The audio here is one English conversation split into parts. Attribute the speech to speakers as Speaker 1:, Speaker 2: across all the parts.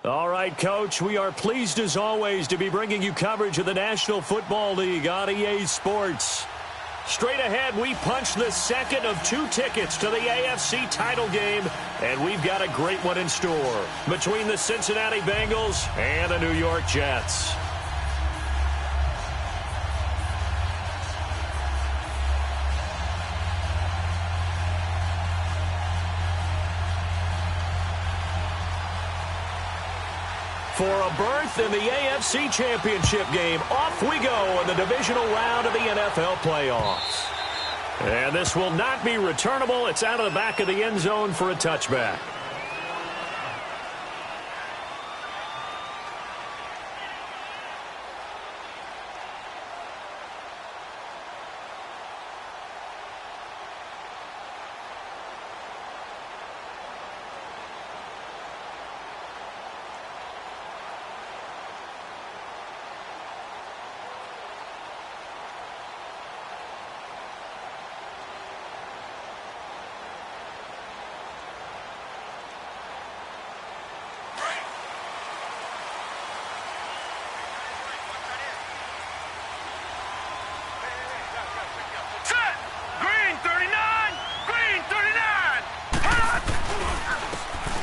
Speaker 1: All right, Coach, we are pleased as always to be bringing you coverage of the National Football League on EA Sports. Straight ahead, we punch the second of 2 tickets to the AFC title game, and we've got a great one in store between the Cincinnati Bengals and the New York Jets. For a berth in the AFC Championship game, off we go in the divisional round of the NFL playoffs. And this will not be returnable. It's out of the back of the end zone for a touchback.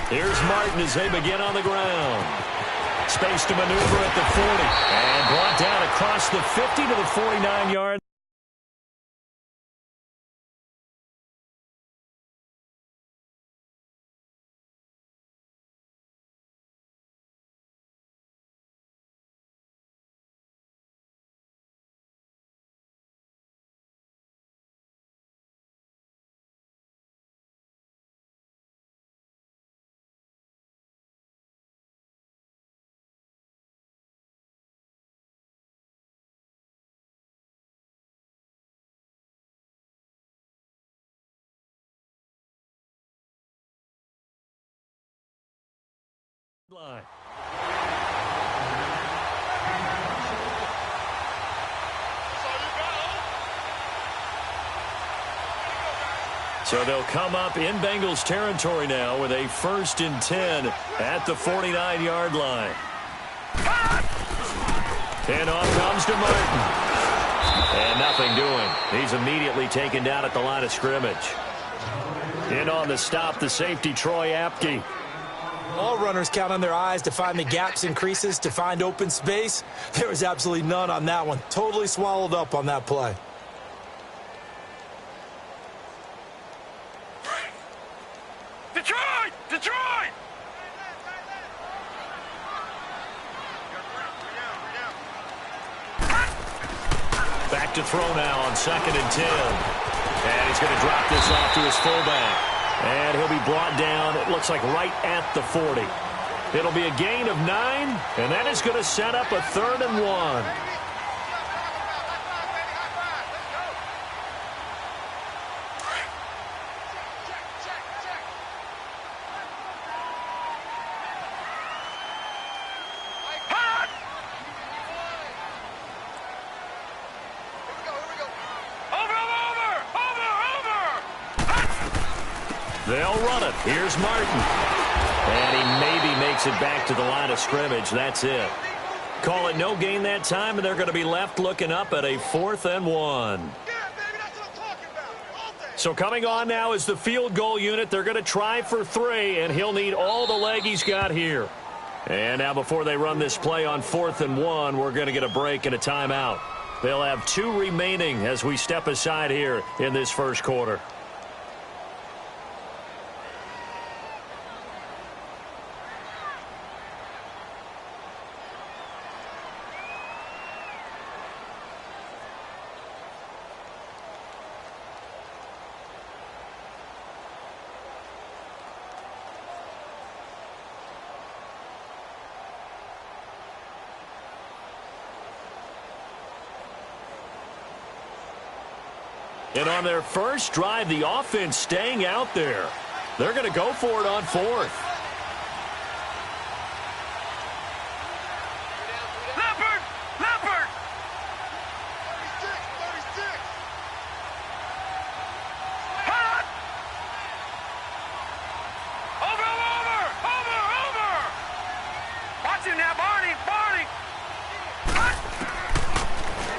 Speaker 1: Here's Martin as they begin on the ground. Space to maneuver at the 40. And brought down across the 50 to the 49-yard. Line. So they'll come up in Bengals territory now with a 1st and 10 at the 49-yard line. And off comes to Martin. And nothing doing. He's immediately taken down at the line of scrimmage. In on the stop, the safety, Troy Apke.
Speaker 2: All runners count on their eyes to find the gaps and creases, to find open space. There was absolutely none on that one. Totally swallowed up on that play.
Speaker 3: Detroit! Detroit!
Speaker 1: Back to throw now on 2nd and 10. And he's going to drop this off to his fullback. And he'll be brought down, it looks like right at the 40. It'll be a gain of 9, and that is going to set up a 3rd and 1. They'll run it. Here's Martin. And he maybe makes it back to the line of scrimmage. That's it. Call it no gain that time, and they're going to be left looking up at a 4th and 1. So coming on now is the field goal unit. They're going to try for 3, and he'll need all the leg he's got here. And now before they run this play on 4th and 1, we're going to get a break and a timeout. They'll have 2 remaining as we step aside here in this first quarter. And on their first drive, the offense staying out there. They're going to go for it on 4th.
Speaker 3: Leopard! Leopard! 36! Hot! Over!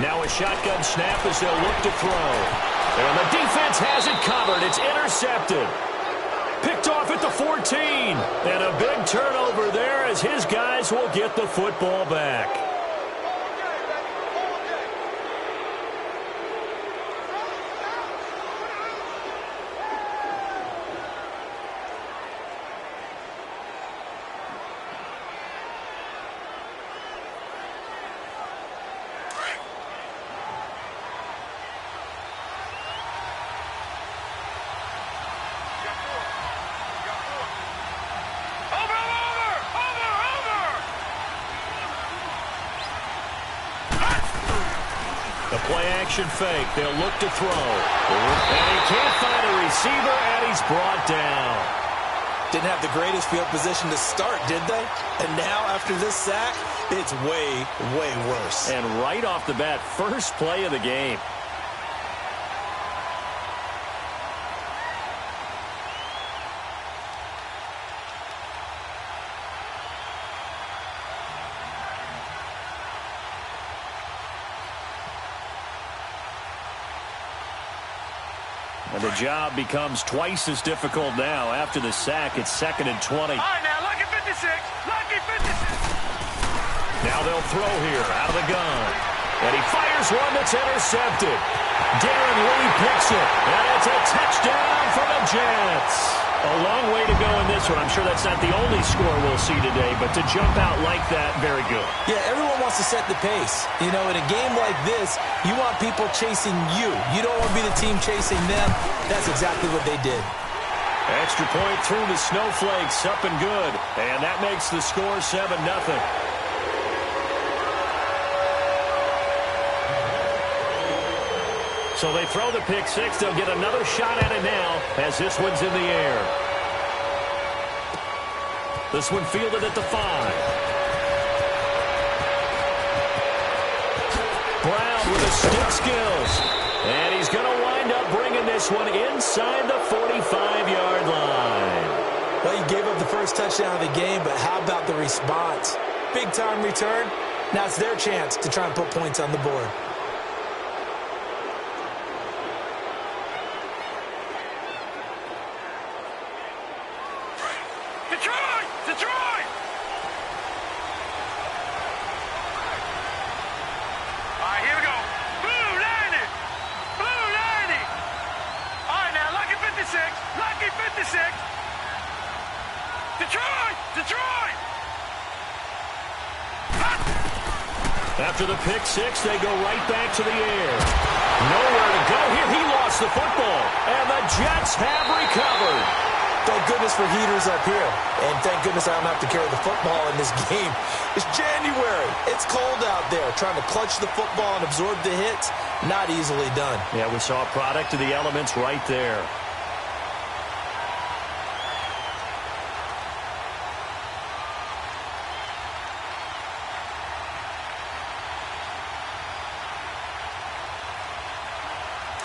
Speaker 1: Now a shotgun snap as they'll look to throw. And the defense has it covered. It's intercepted. Picked off at the 14. And a big turnover there as his guys will get the football back. Play-action fake. They'll look to throw. And he can't find a receiver, and he's brought down.
Speaker 2: Didn't have the greatest field position to start, did they? And now, after this sack, it's way, way worse.
Speaker 1: And right off the bat, first play of the game. And the job becomes twice as difficult now. After the sack, it's 2nd and 20.
Speaker 3: All right, now, lucky 56. Lucky 56.
Speaker 1: Now they'll throw here out of the gun. And he fires one that's intercepted. Darren Lee picks it. And it's a touchdown for the Jets. A long way to go in this one. I'm sure that's not the only score we'll see today, but to jump out like that, very good.
Speaker 2: Yeah, everyone wants to set the pace. You know, in a game like this, you want people chasing you. You don't want to be the team chasing them. That's exactly what they did.
Speaker 1: Extra point through the Snowflakes, up and good. And that makes the score 7-0. So they throw the pick six. They'll get another shot at it now as this one's in the air. This one fielded at the 5. Brown with the stick skills. And he's going to wind up bringing this one inside the 45-yard line.
Speaker 2: Well, you gave up the first touchdown of the game, but how about the response? Big-time return. Now it's their chance to try and put points on the board.
Speaker 1: After the pick six, they go right back to the air. Nowhere to go here. He lost the football. And the Jets have recovered.
Speaker 2: Thank goodness for heaters up here. And thank goodness I don't have to carry the football in this game. It's January. It's cold out there. Trying to clutch the football and absorb the hits, not easily done.
Speaker 1: Yeah, we saw a product of the elements right there.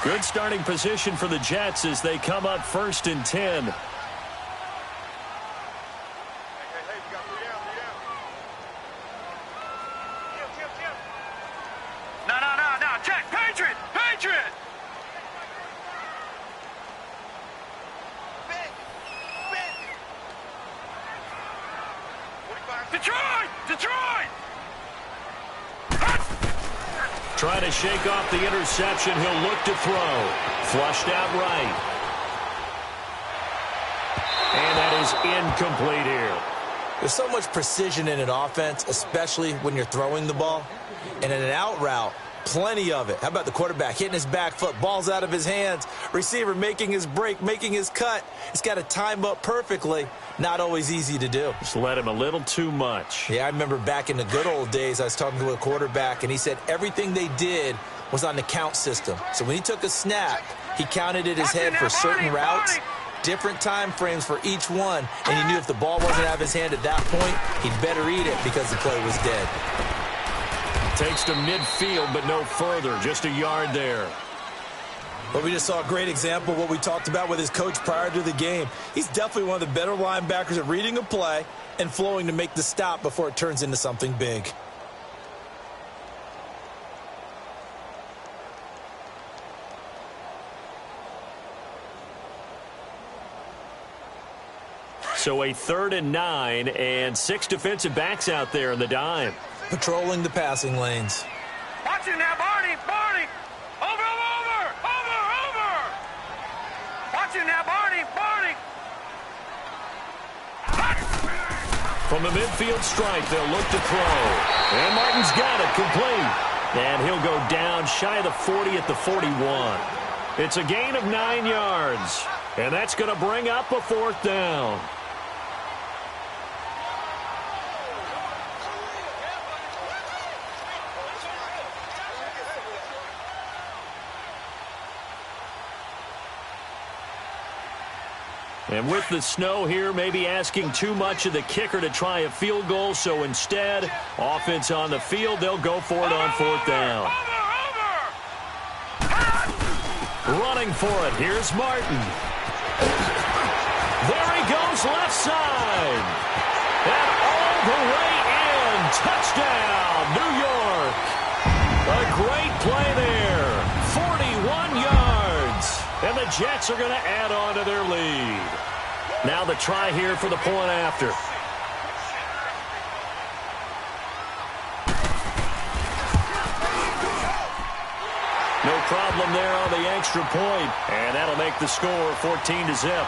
Speaker 1: Good starting position for the Jets as they come up 1st and 10.
Speaker 3: Hey, we got 3 down. Tim. No. Check. Patriot. Detroit.
Speaker 1: Trying to shake off the interception. He'll look to throw. Flushed out right. And that is incomplete here.
Speaker 2: There's so much precision in an offense, especially when you're throwing the ball. And in an out route, plenty of it. How about the quarterback hitting his back foot, ball's out of his hands, receiver making his break, making his cut. He's got to time up perfectly. Not always easy to do.
Speaker 1: Just let him a little too much.
Speaker 2: Yeah, I remember back in the good old days, I was talking to a quarterback, and he said everything they did was on the count system. So when he took a snap, he counted in his head for certain routes, different time frames for each one, and he knew if the ball wasn't out of his hand at that point, he'd better eat it because the play was dead.
Speaker 1: Takes to midfield, but no further. Just a yard there.
Speaker 2: But we just saw a great example of what we talked about with his coach prior to the game. He's definitely one of the better linebackers at reading a play and flowing to make the stop before it turns into something big.
Speaker 1: So a 3rd and 9 and 6 defensive backs out there in the dime.
Speaker 2: Patrolling the passing lanes.
Speaker 3: Watch it now, Barney. Barney. Over. Watch it now, Barney. Barney.
Speaker 1: From the midfield stripe, they'll look to throw. And Martin's got it, complete. And he'll go down shy of the 40 at the 41. It's a gain of 9 yards. And that's going to bring up a 4th down. And with the snow here, maybe asking too much of the kicker to try a field goal. So instead, offense on the field, they'll go for it on 4th down. Running for it, here's Martin. There he goes, left side. And all the way in. Touchdown, New York. A great play there. 41 yards. And the Jets are going to add on to their lead. Now the try here for the point after. No problem there on the extra point. And that'll make the score 14-0.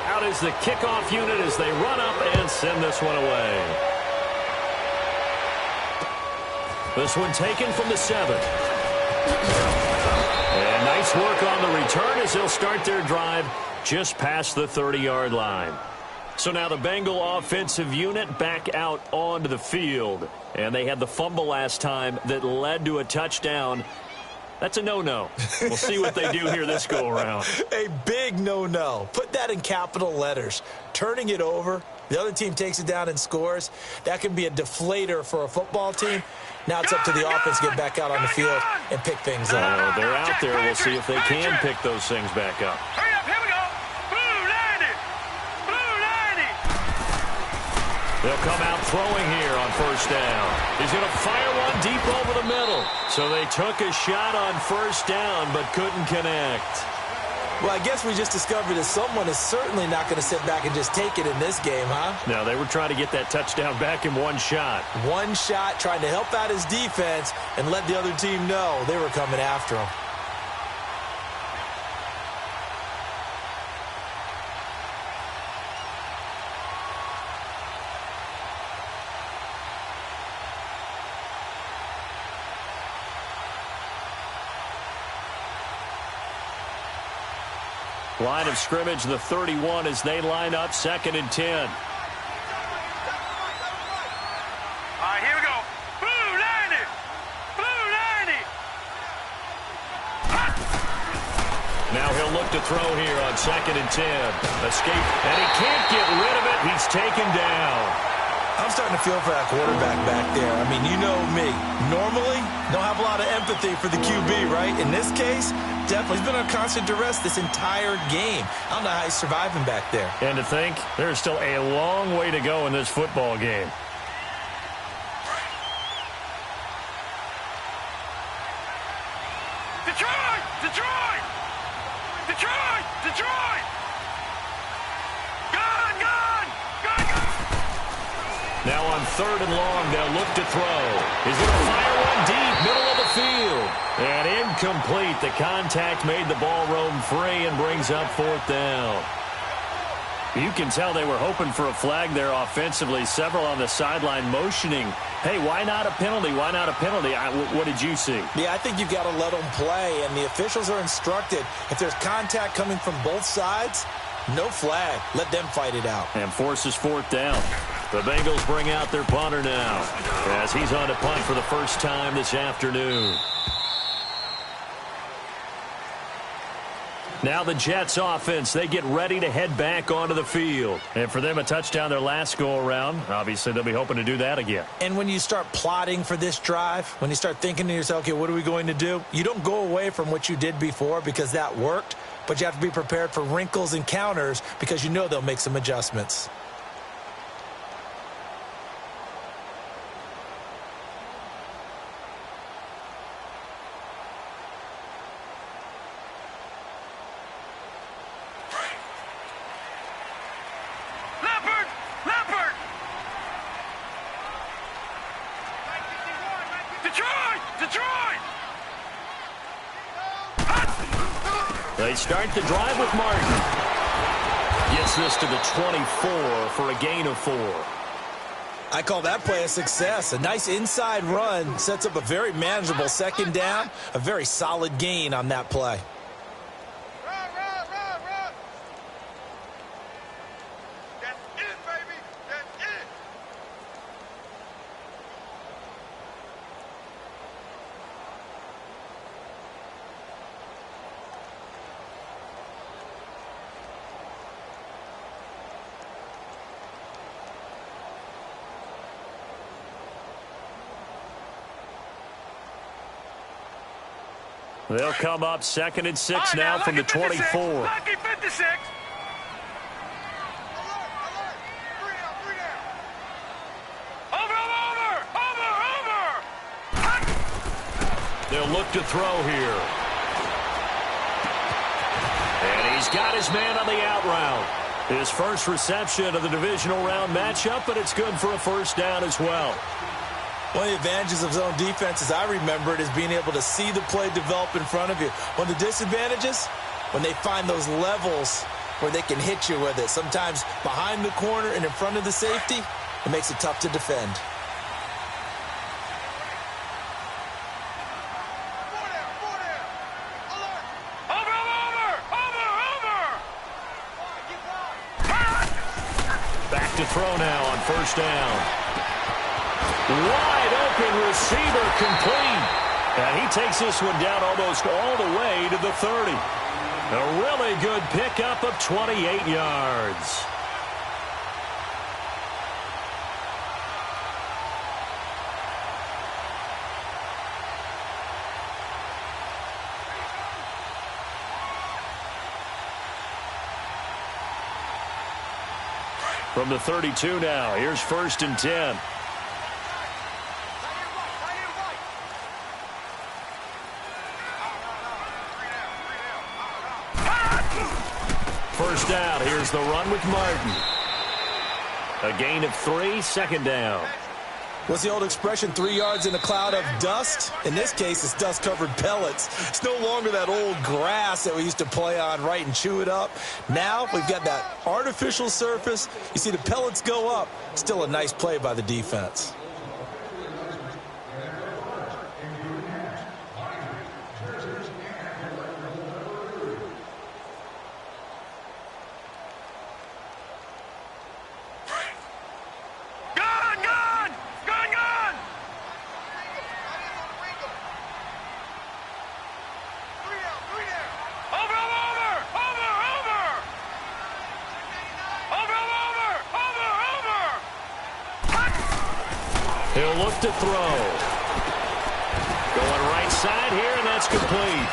Speaker 1: Out is the kickoff unit as they run up and send this one away. This one taken from the 7. And nice work on the return as they'll start their drive just past the 30-yard line. So now the Bengal offensive unit back out onto the field. And they had the fumble last time that led to a touchdown. That's a no-no. We'll see what they do here this go-around.
Speaker 2: A big no-no. Put that in capital letters. Turning it over, the other team takes it down and scores. That can be a deflator for a football team. Now it's up to the offense to get back out on the field and pick things up.
Speaker 1: They're out there. We'll see if they can pick those things back up.
Speaker 3: Hurry up, here we go. Blue 90. Blue 90.
Speaker 1: They'll come out throwing here on 1st down. He's going to fire one deep over the middle. So they took a shot on 1st down but couldn't connect.
Speaker 2: Well, I guess we just discovered that someone is certainly not going to sit back and just take it in this game, huh?
Speaker 1: No, they were trying to get that touchdown back in one shot.
Speaker 2: One shot, trying to help out his defense and let the other team know they were coming after him.
Speaker 1: Line of scrimmage, the 31 as they line up 2nd and 10.
Speaker 3: All right, here we go. Blue 90. Blue 90.
Speaker 1: Now he'll look to throw here on 2nd and 10. Escape, and he can't get rid of it. He's taken down.
Speaker 2: I'm starting to feel for that quarterback back there. I mean, you know me. Normally, don't have a lot of empathy for the QB, right? In this case, definitely. He's been on constant duress this entire game. I don't know how he's surviving back there.
Speaker 1: And to think, there's still a long way to go in this football game.
Speaker 3: Detroit! Detroit! Detroit! Detroit! Gone! Gone! Gone! Gone!
Speaker 1: Now on 3rd and long, they'll look to throw. He's going to fire one deep, middle of the field. And incomplete. The contact made the ball roam free and brings up 4th down. You can tell they were hoping for a flag there offensively. Several on the sideline motioning, hey, why not a penalty? Why not a penalty? What did you see?
Speaker 2: Yeah, I think you've got to let them play, and the officials are instructed. If there's contact coming from both sides, no flag. Let them fight it out.
Speaker 1: And forces 4th down. The Bengals bring out their punter now as he's on to punt for the first time this afternoon. Now the Jets offense, they get ready to head back onto the field. And for them, a touchdown their last go-around. Obviously, they'll be hoping to do that again.
Speaker 2: And when you start plotting for this drive, when you start thinking to yourself, okay, what are we going to do? You don't go away from what you did before because that worked, but you have to be prepared for wrinkles and counters because you know they'll make some adjustments.
Speaker 1: They start the drive with Martin. Gets this to the 24 for a gain of 4.
Speaker 2: I call that play a success. A nice inside run sets up a very manageable second down. A very solid gain on that play.
Speaker 1: They'll come up 2nd and 6 now from the 24.
Speaker 3: Lucky 56. Over.
Speaker 1: They'll look to throw here. And he's got his man on the out route. His first reception of the divisional round matchup, but it's good for a first down as well.
Speaker 2: One of the advantages of zone defense, as I remember it, is being able to see the play develop in front of you. One of the disadvantages, when they find those levels where they can hit you with it. Sometimes behind the corner and in front of the safety, it makes it tough to defend.
Speaker 1: Back to throw now on first down. Wide open receiver complete. And he takes this one down almost all the way to the 30. A really good pickup of 28 yards. From the 32 now, here's 1st and 10. First down. Here's the run with Martin. A gain of 3, 2nd down.
Speaker 2: What's the old expression, 3 yards in a cloud of dust? In this case, it's dust-covered pellets. It's no longer that old grass that we used to play on, right, and chew it up. Now we've got that artificial surface. You see the pellets go up. Still a nice play by the defense.
Speaker 1: He'll look to throw. Going right side here, and that's complete.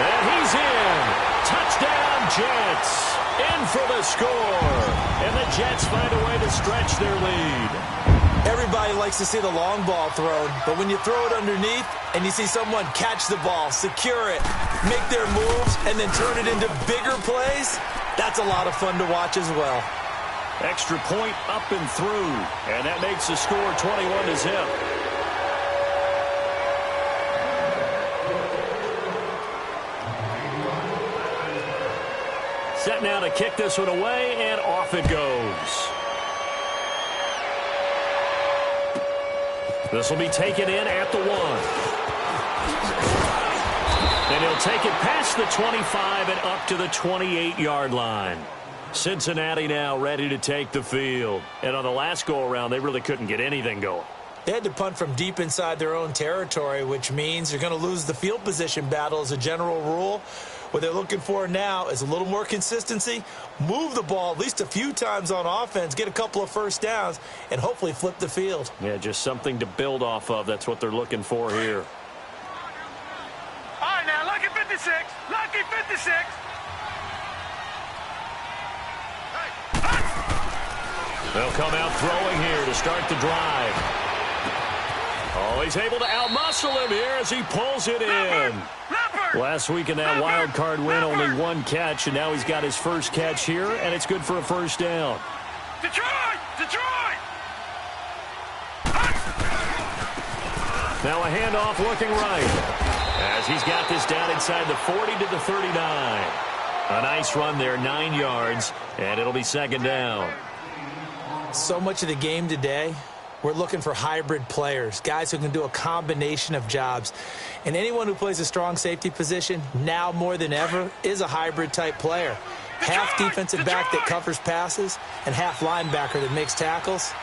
Speaker 1: And he's in. Touchdown, Jets. In for the score. And the Jets find a way to stretch their lead.
Speaker 2: Everybody likes to see the long ball thrown, but when you throw it underneath and you see someone catch the ball, secure it, make their moves, and then turn it into bigger plays, that's a lot of fun to watch as well.
Speaker 1: Extra point up and through, and that makes the score 21-0. Set now to kick this one away, and off it goes. This will be taken in at the 1. And he'll take it past the 25 and up to the 28-yard line. Cincinnati now ready to take the field. And on the last go-around, they really couldn't get anything going.
Speaker 2: They had to punt from deep inside their own territory, which means you're going to lose the field position battle as a general rule. What they're looking for now is a little more consistency, move the ball at least a few times on offense, get a couple of first downs, and hopefully flip the field.
Speaker 1: Yeah, just something to build off of. That's what they're looking for here.
Speaker 3: All right, now, lucky 56. Lucky 56.
Speaker 1: They'll come out throwing here to start the drive. Oh, he's able to outmuscle him here as he pulls it in. Last week in that wild card win, only 1 catch, and now he's got his first catch here, and it's good for a first down.
Speaker 3: Detroit! Detroit!
Speaker 1: Now a handoff looking right. As he's got this down inside the 40 to the 39. A nice run there, 9 yards, and it'll be second down.
Speaker 2: So much of the game today, we're looking for hybrid players, guys who can do a combination of jobs. And anyone who plays a strong safety position, now more than ever, is a hybrid-type player. Half defensive back that covers passes and half linebacker that makes tackles.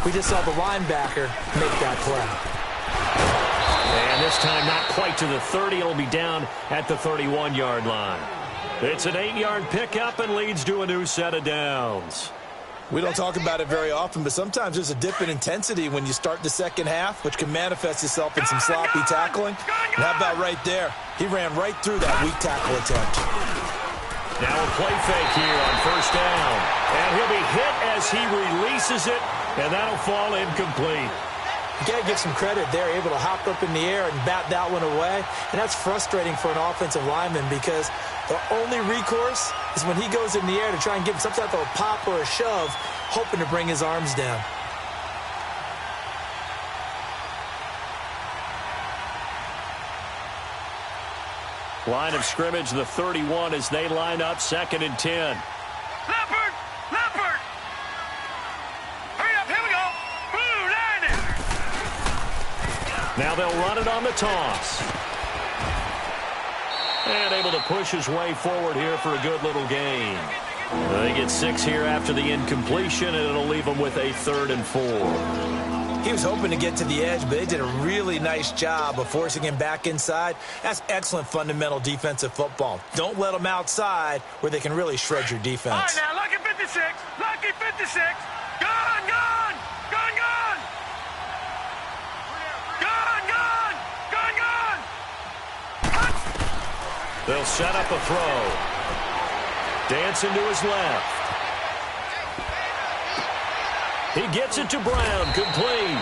Speaker 2: We just saw the linebacker make that play.
Speaker 1: And this time not quite to the 30. It'll be down at the 31-yard line. It's an 8-yard pickup and leads to a new set of downs.
Speaker 2: We don't talk about it very often, but sometimes there's a dip in intensity when you start the second half, which can manifest itself in some sloppy tackling. And how about right there? He ran right through that weak tackle attempt.
Speaker 1: Now a play fake here on first down. And he'll be hit as he releases it, and that'll fall incomplete.
Speaker 2: You got to give some credit there, able to hop up in the air and bat that one away. And that's frustrating for an offensive lineman because the only recourse is when he goes in the air to try and give some type of a pop or a shove, hoping to bring his arms down.
Speaker 1: Line of scrimmage, the 31 as they line up, 2nd and 10.
Speaker 3: Leopard! Leopard! Hurry up, here we go! Blue, line it!
Speaker 1: Now they'll run it on the toss. And able to push his way forward here for a good little gain. They get 6 here after the incompletion, and it'll leave them with a 3rd and 4.
Speaker 2: He was hoping to get to the edge, but they did a really nice job of forcing him back inside. That's excellent fundamental defensive football. Don't let them outside where they can really shred your defense.
Speaker 3: All right, now, lucky 56. Lucky 56. Gone, gone! Gone, gone! Gone, gone! Gone, gone!
Speaker 1: They'll set up a throw. Dancing to his left. He gets it to Brown, complete.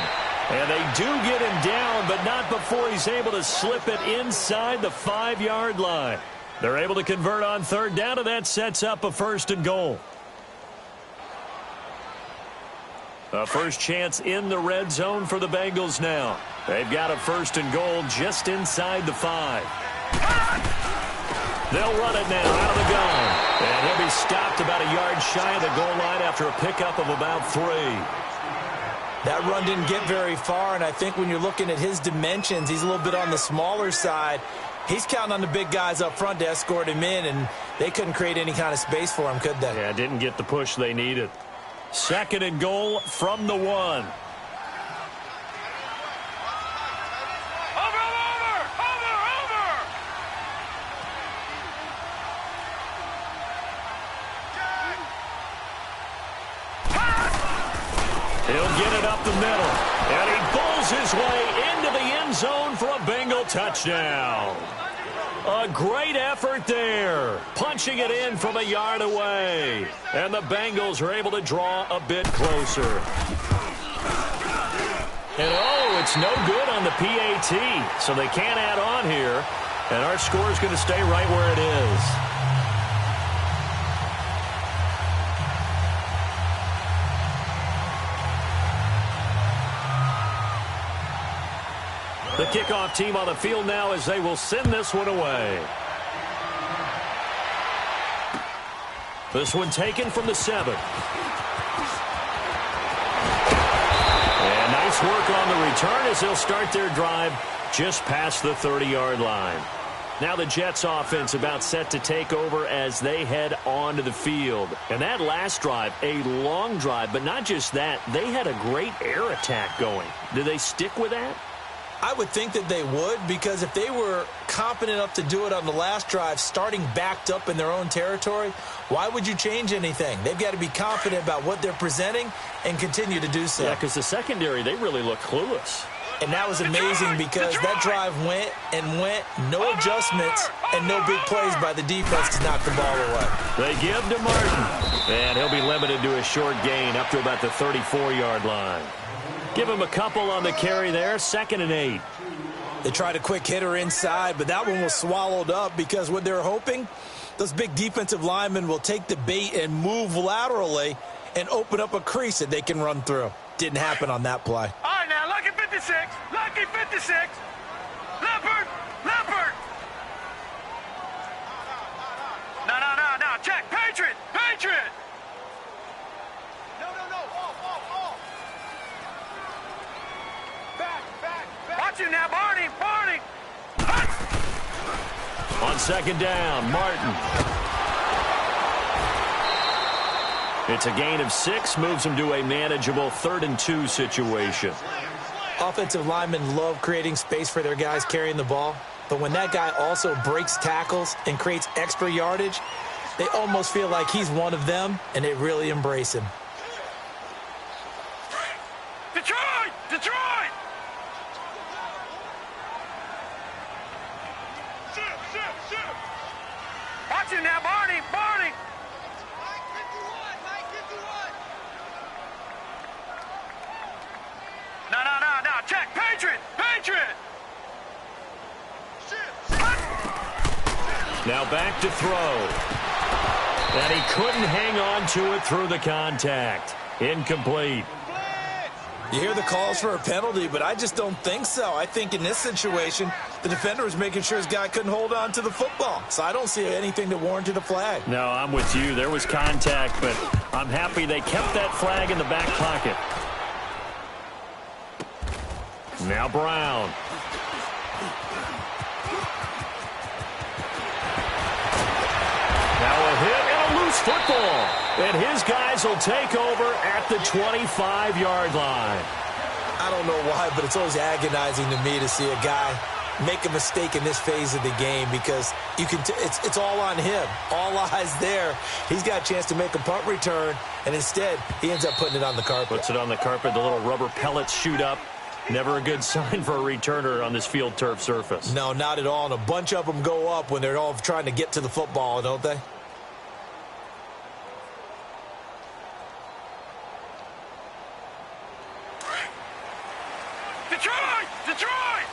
Speaker 1: And they do get him down, but not before he's able to slip it inside the 5-yard line. They're able to convert on 3rd down, and that sets up a 1st and goal. A first chance in the red zone for the Bengals now. They've got a 1st and goal just inside the 5. They'll run it now out of the gun. And he'll be stopped about a yard shy of the goal line after a pickup of about 3.
Speaker 2: That run didn't get very far, and I think when you're looking at his dimensions, he's a little bit on the smaller side. He's counting on the big guys up front to escort him in, and they couldn't create any kind of space for him, could they?
Speaker 1: Yeah, didn't get the push they needed. 2nd and goal from the 1. He'll get it up the middle, and he pulls his way into the end zone for a Bengal touchdown. A great effort there, punching it in from a yard away. And the Bengals are able to draw a bit closer. And oh, it's no good on the PAT, so they can't add on here. And our score is going to stay right where it is. The kickoff team on the field now as they will send this one away. This one taken from the 7. And nice work on the return as they'll start their drive just past the 30-yard line. Now the Jets offense about set to take over as they head onto the field. And that last drive, a long drive, but not just that, they had a great air attack going. Do they stick with that?
Speaker 2: I would think that they would, because if they were confident enough to do it on the last drive, starting backed up in their own territory, why would you change anything? They've got to be confident about what they're presenting and continue to do so.
Speaker 1: Yeah, because the secondary, they really look clueless.
Speaker 2: And that was amazing because that drive went and went, no adjustments and no big plays by the defense to knock the ball away.
Speaker 1: They give to Martin, and he'll be limited to a short gain up to about the 34-yard line. Give him a couple on the carry there, 2nd and 8.
Speaker 2: They tried a quick hitter inside, but that one was swallowed up because what they're hoping, those big defensive linemen will take the bait and move laterally and open up a crease that they can run through. Didn't happen on that play.
Speaker 3: All right, now, lucky 56. Lucky 56. Leopard. Leopard.
Speaker 1: On second down, Martin. It's a gain of 6, moves them to a manageable 3rd and 2 situation.
Speaker 2: Offensive linemen love creating space for their guys carrying the ball, but when that guy also breaks tackles and creates extra yardage, they almost feel like he's one of them, and they really embrace him.
Speaker 3: Detroit! Detroit! Watch him now, Barney! Barney! Mike 51! Mike 51! No. Check! Patriot! Patriot!
Speaker 1: Now back to throw. And he couldn't hang on to it through the contact. Incomplete.
Speaker 2: You hear the calls for a penalty, but I just don't think so. I think in this situation, the defender was making sure his guy couldn't hold on to the football. So I don't see anything that warranted a flag.
Speaker 1: No, I'm with you. There was contact, but I'm happy they kept that flag in the back pocket. Now Brown. Now a hit and a loose football. And his guys will take over at the 25-yard line.
Speaker 2: I don't know why, but it's always agonizing to me to see a guy make a mistake in this phase of the game because you can it's all on him. All eyes there. He's got a chance to make a punt return, and instead he ends up putting it on the carpet.
Speaker 1: Puts it on the carpet. The little rubber pellets shoot up. Never a good sign for a returner on this field turf surface.
Speaker 2: No, not at all. And a bunch of them go up when they're all trying to get to the football, don't they?
Speaker 3: Detroit! Detroit!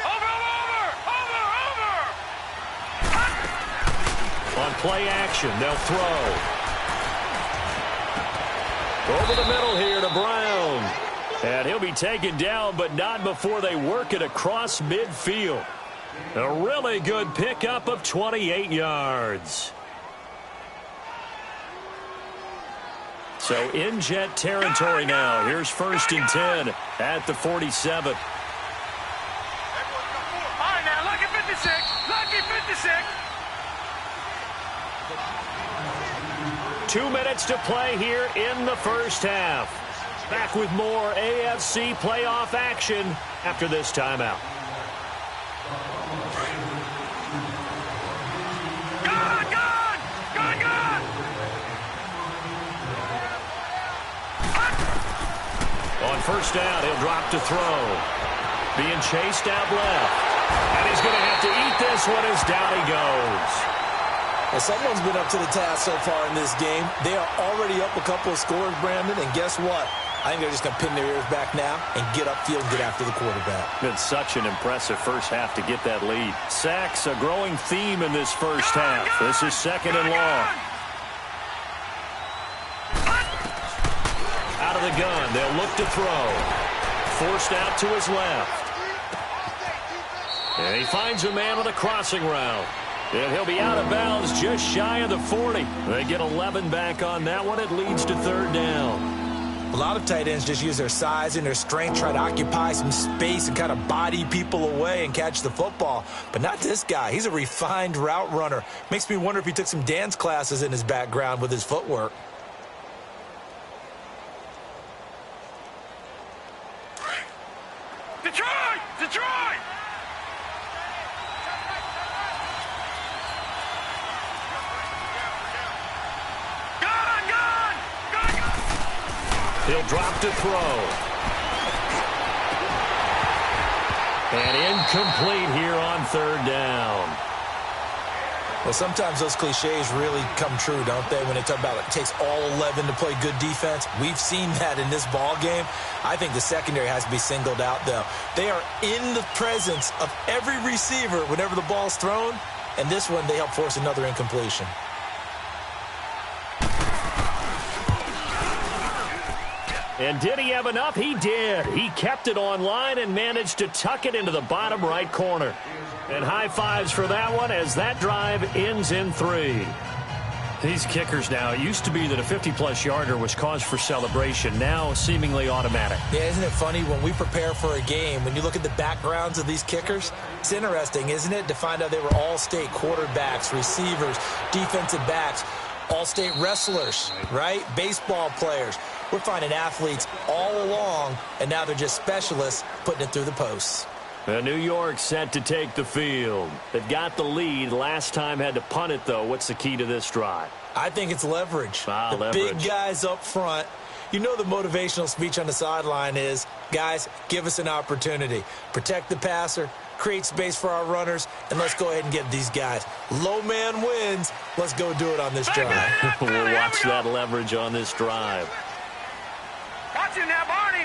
Speaker 3: Over!
Speaker 1: On play action, they'll throw. Over the middle here to Brown. And he'll be taken down, but not before they work it across midfield. A really good pickup of 28 yards. So in Jet territory now. Here's 1st and 10 at the 47.
Speaker 3: All right, now, lucky 56. Lucky 56.
Speaker 1: 2 minutes to play here in the first half. Back with more AFC playoff action after this timeout. On first down, he'll drop to throw. Being chased out left. And he's going to have to eat this one as down he goes.
Speaker 2: Well, someone's been up to the task so far in this game. They are already up a couple of scores, Brandon, and guess what? I think they're just going to pin their ears back now and get upfield and get after the quarterback.
Speaker 1: Been such an impressive first half to get that lead. Sacks, a growing theme in this first half. This is 2nd and long. Out of the gun, they'll look to throw. Forced out to his left. And he finds a man on a crossing route. And he'll be out of bounds just shy of the 40. They get 11 back on that one. It leads to 3rd down.
Speaker 2: A lot of tight ends just use their size and their strength, try to occupy some space and kind of body people away and catch the football. But not this guy. He's a refined route runner. Makes me wonder if he took some dance classes in his background with his footwork.
Speaker 3: Detroit! Detroit! Gun!
Speaker 1: He'll drop to throw. And incomplete here on 3rd down.
Speaker 2: Well, sometimes those cliches really come true, don't they, when they talk about it takes all 11 to play good defense. We've seen that in this ball game. I think the secondary has to be singled out, though. They are in the presence of every receiver whenever the ball's thrown, and this one they help force another incompletion.
Speaker 1: And did he have enough? He did. He kept it online and managed to tuck it into the bottom right corner. And high fives for that one as that drive ends in 3. These kickers now, it used to be that a 50-plus yarder was cause for celebration. Now, seemingly automatic.
Speaker 2: Yeah, isn't it funny when we prepare for a game, when you look at the backgrounds of these kickers, it's interesting, isn't it, to find out they were all-state quarterbacks, receivers, defensive backs, all-state wrestlers, right? Baseball players. We're finding athletes all along, and now they're just specialists putting it through the posts.
Speaker 1: New York set to take the field. They've got the lead. Last time had to punt it, though. What's the key to this drive?
Speaker 2: I think it's leverage. The
Speaker 1: leverage.
Speaker 2: Big guys up front. You know the motivational speech on the sideline is, guys, give us an opportunity. Protect the passer, create space for our runners, and let's go ahead and get these guys. Low man wins. Let's go do it on this drive.
Speaker 1: We'll watch that leverage on this drive.
Speaker 3: Watch it now, Barney.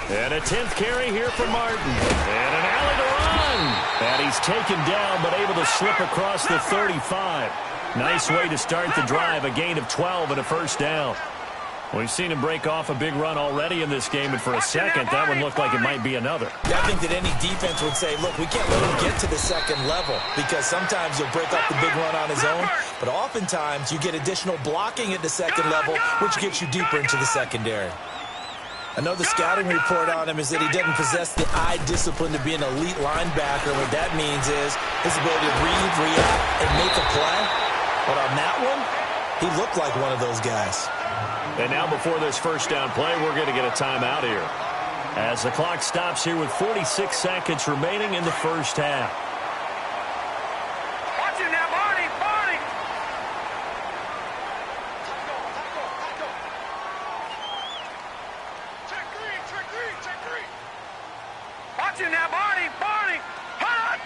Speaker 1: And a 10th carry here for Martin. And an alley to run. And he's taken down, but able to slip across the 35. Nice way to start the drive, a gain of 12 and a first down. We've seen him break off a big run already in this game, and for a second, that one looked like it might be another.
Speaker 2: I think that any defense would say, look, we can't let him get to the second level, because sometimes he'll break off the big run on his own, but oftentimes you get additional blocking at the second level, which gets you deeper into the secondary. I know the scouting report on him is that he doesn't possess the eye discipline to be an elite linebacker. What that means is his ability to read, react, and make a play. But on that one, he looked like one of those guys.
Speaker 1: And now before this first down play, we're going to get a timeout here, as the clock stops here with 46 seconds remaining in the first half.
Speaker 3: Watch it now, Barney. Check three. Watch it now, Barney. Hot.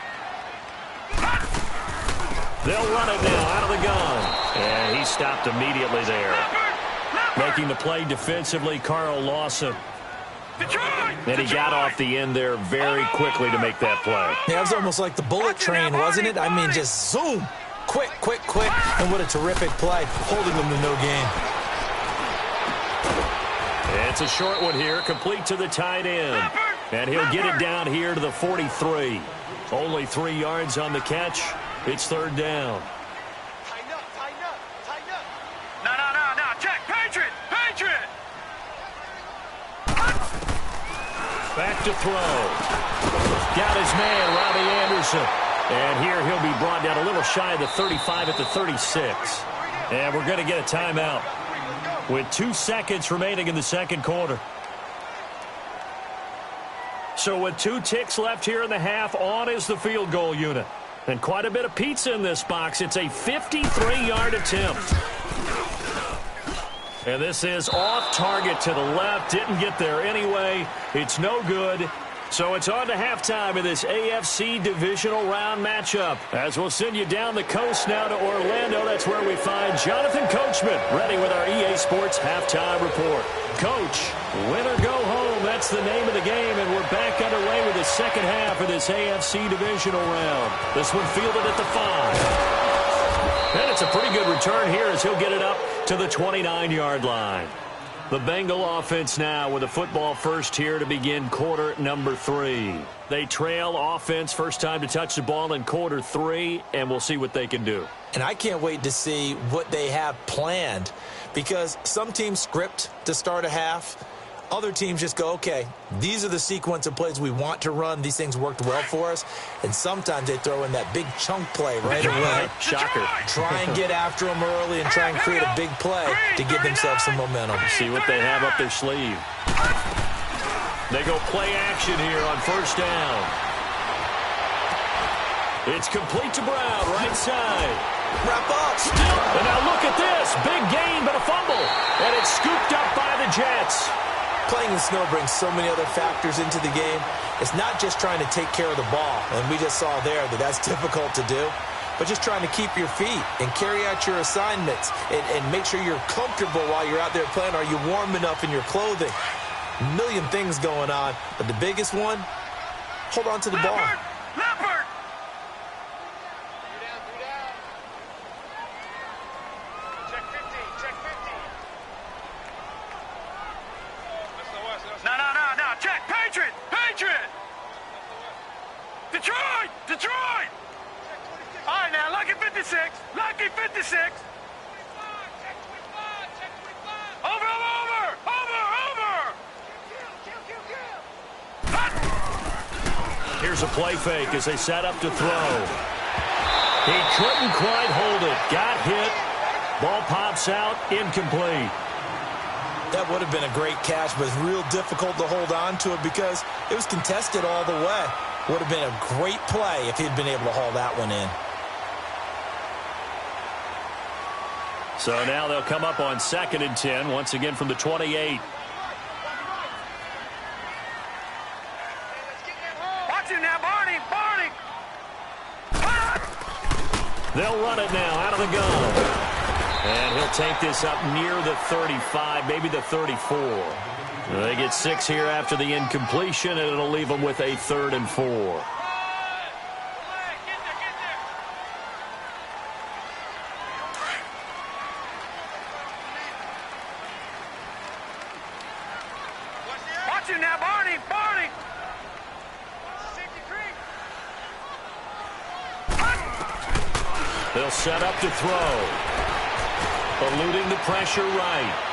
Speaker 1: They'll run it now out of the gun. And he stopped immediately there. Making the play defensively, Carl Lawson. And he got off the end there very quickly to make that play.
Speaker 2: Yeah, it was almost like the bullet train, wasn't it? I mean, just zoom. Quick. And what a terrific play, holding them to no gain.
Speaker 1: It's a short one here, complete to the tight end. And he'll get it down here to the 43. Only 3 yards on the catch. It's third down.
Speaker 3: Tighten up. No. Check. Patriot.
Speaker 1: Back to throw. Got his man, Robbie Anderson. And here he'll be brought down a little shy of the 35 at the 36. And we're going to get a timeout with 2 seconds remaining in the second quarter. So with 2 ticks left here in the half, on is the field goal unit. And quite a bit of pizza in this box. It's a 53-yard attempt. And this is off target to the left. Didn't get there anyway. It's no good. So it's on to halftime in this AFC divisional round matchup. As we'll send you down the coast now to Orlando. That's where we find Jonathan Coachman ready with our EA Sports halftime report. Coach, win or go home. That's the name of the game. And we're back underway with the second half of this AFC divisional round. This one fielded at the 5. And it's a pretty good return here as he'll get it up to the 29-yard line. The Bengal offense now with a football first here to begin quarter number 3. They trail offense, first time to touch the ball in quarter 3, and we'll see what they can do.
Speaker 2: And I can't wait to see what they have planned, because some teams script to start a half. Other teams just go, okay, these are the sequence of plays we want to run. These things worked well for us. And sometimes they throw in that big chunk play right away.
Speaker 1: Shocker.
Speaker 2: Try and get after them early and try and create a big play to give themselves some momentum.
Speaker 1: See what they have up their sleeve. They go play action here on first down. It's complete to Brown, right side.
Speaker 2: Wrap up.
Speaker 1: And now look at this. Big gain, but a fumble. And it's scooped up by the Jets.
Speaker 2: Playing in snow brings so many other factors into the game. It's not just trying to take care of the ball, and we just saw there that that's difficult to do, but just trying to keep your feet and carry out your assignments and make sure you're comfortable while you're out there playing. Are you warm enough in your clothing? A million things going on, but the biggest one, hold on to the ball.
Speaker 3: Leopard! Check 15, check 15. No, check, Patriot! Detroit! All right, now, look at 15. 56. Lucky 56. Over.
Speaker 1: Here's a play fake as they set up to throw. He couldn't quite hold it. Got hit. Ball pops out. Incomplete.
Speaker 2: That would have been a great catch, but it's real difficult to hold on to it because it was contested all the way. Would have been a great play if he'd been able to haul that one in.
Speaker 1: So now they'll come up on 2nd and 10, once again from the 28.
Speaker 3: Watch it now, Barney.
Speaker 1: They'll run it now out of the gun. And he'll take this up near the 35, maybe the 34. They get 6 here after the incompletion, and it'll leave them with a 3rd and 4.
Speaker 3: Watch it now, Barney.
Speaker 1: They'll set up to throw. Eluding the pressure right.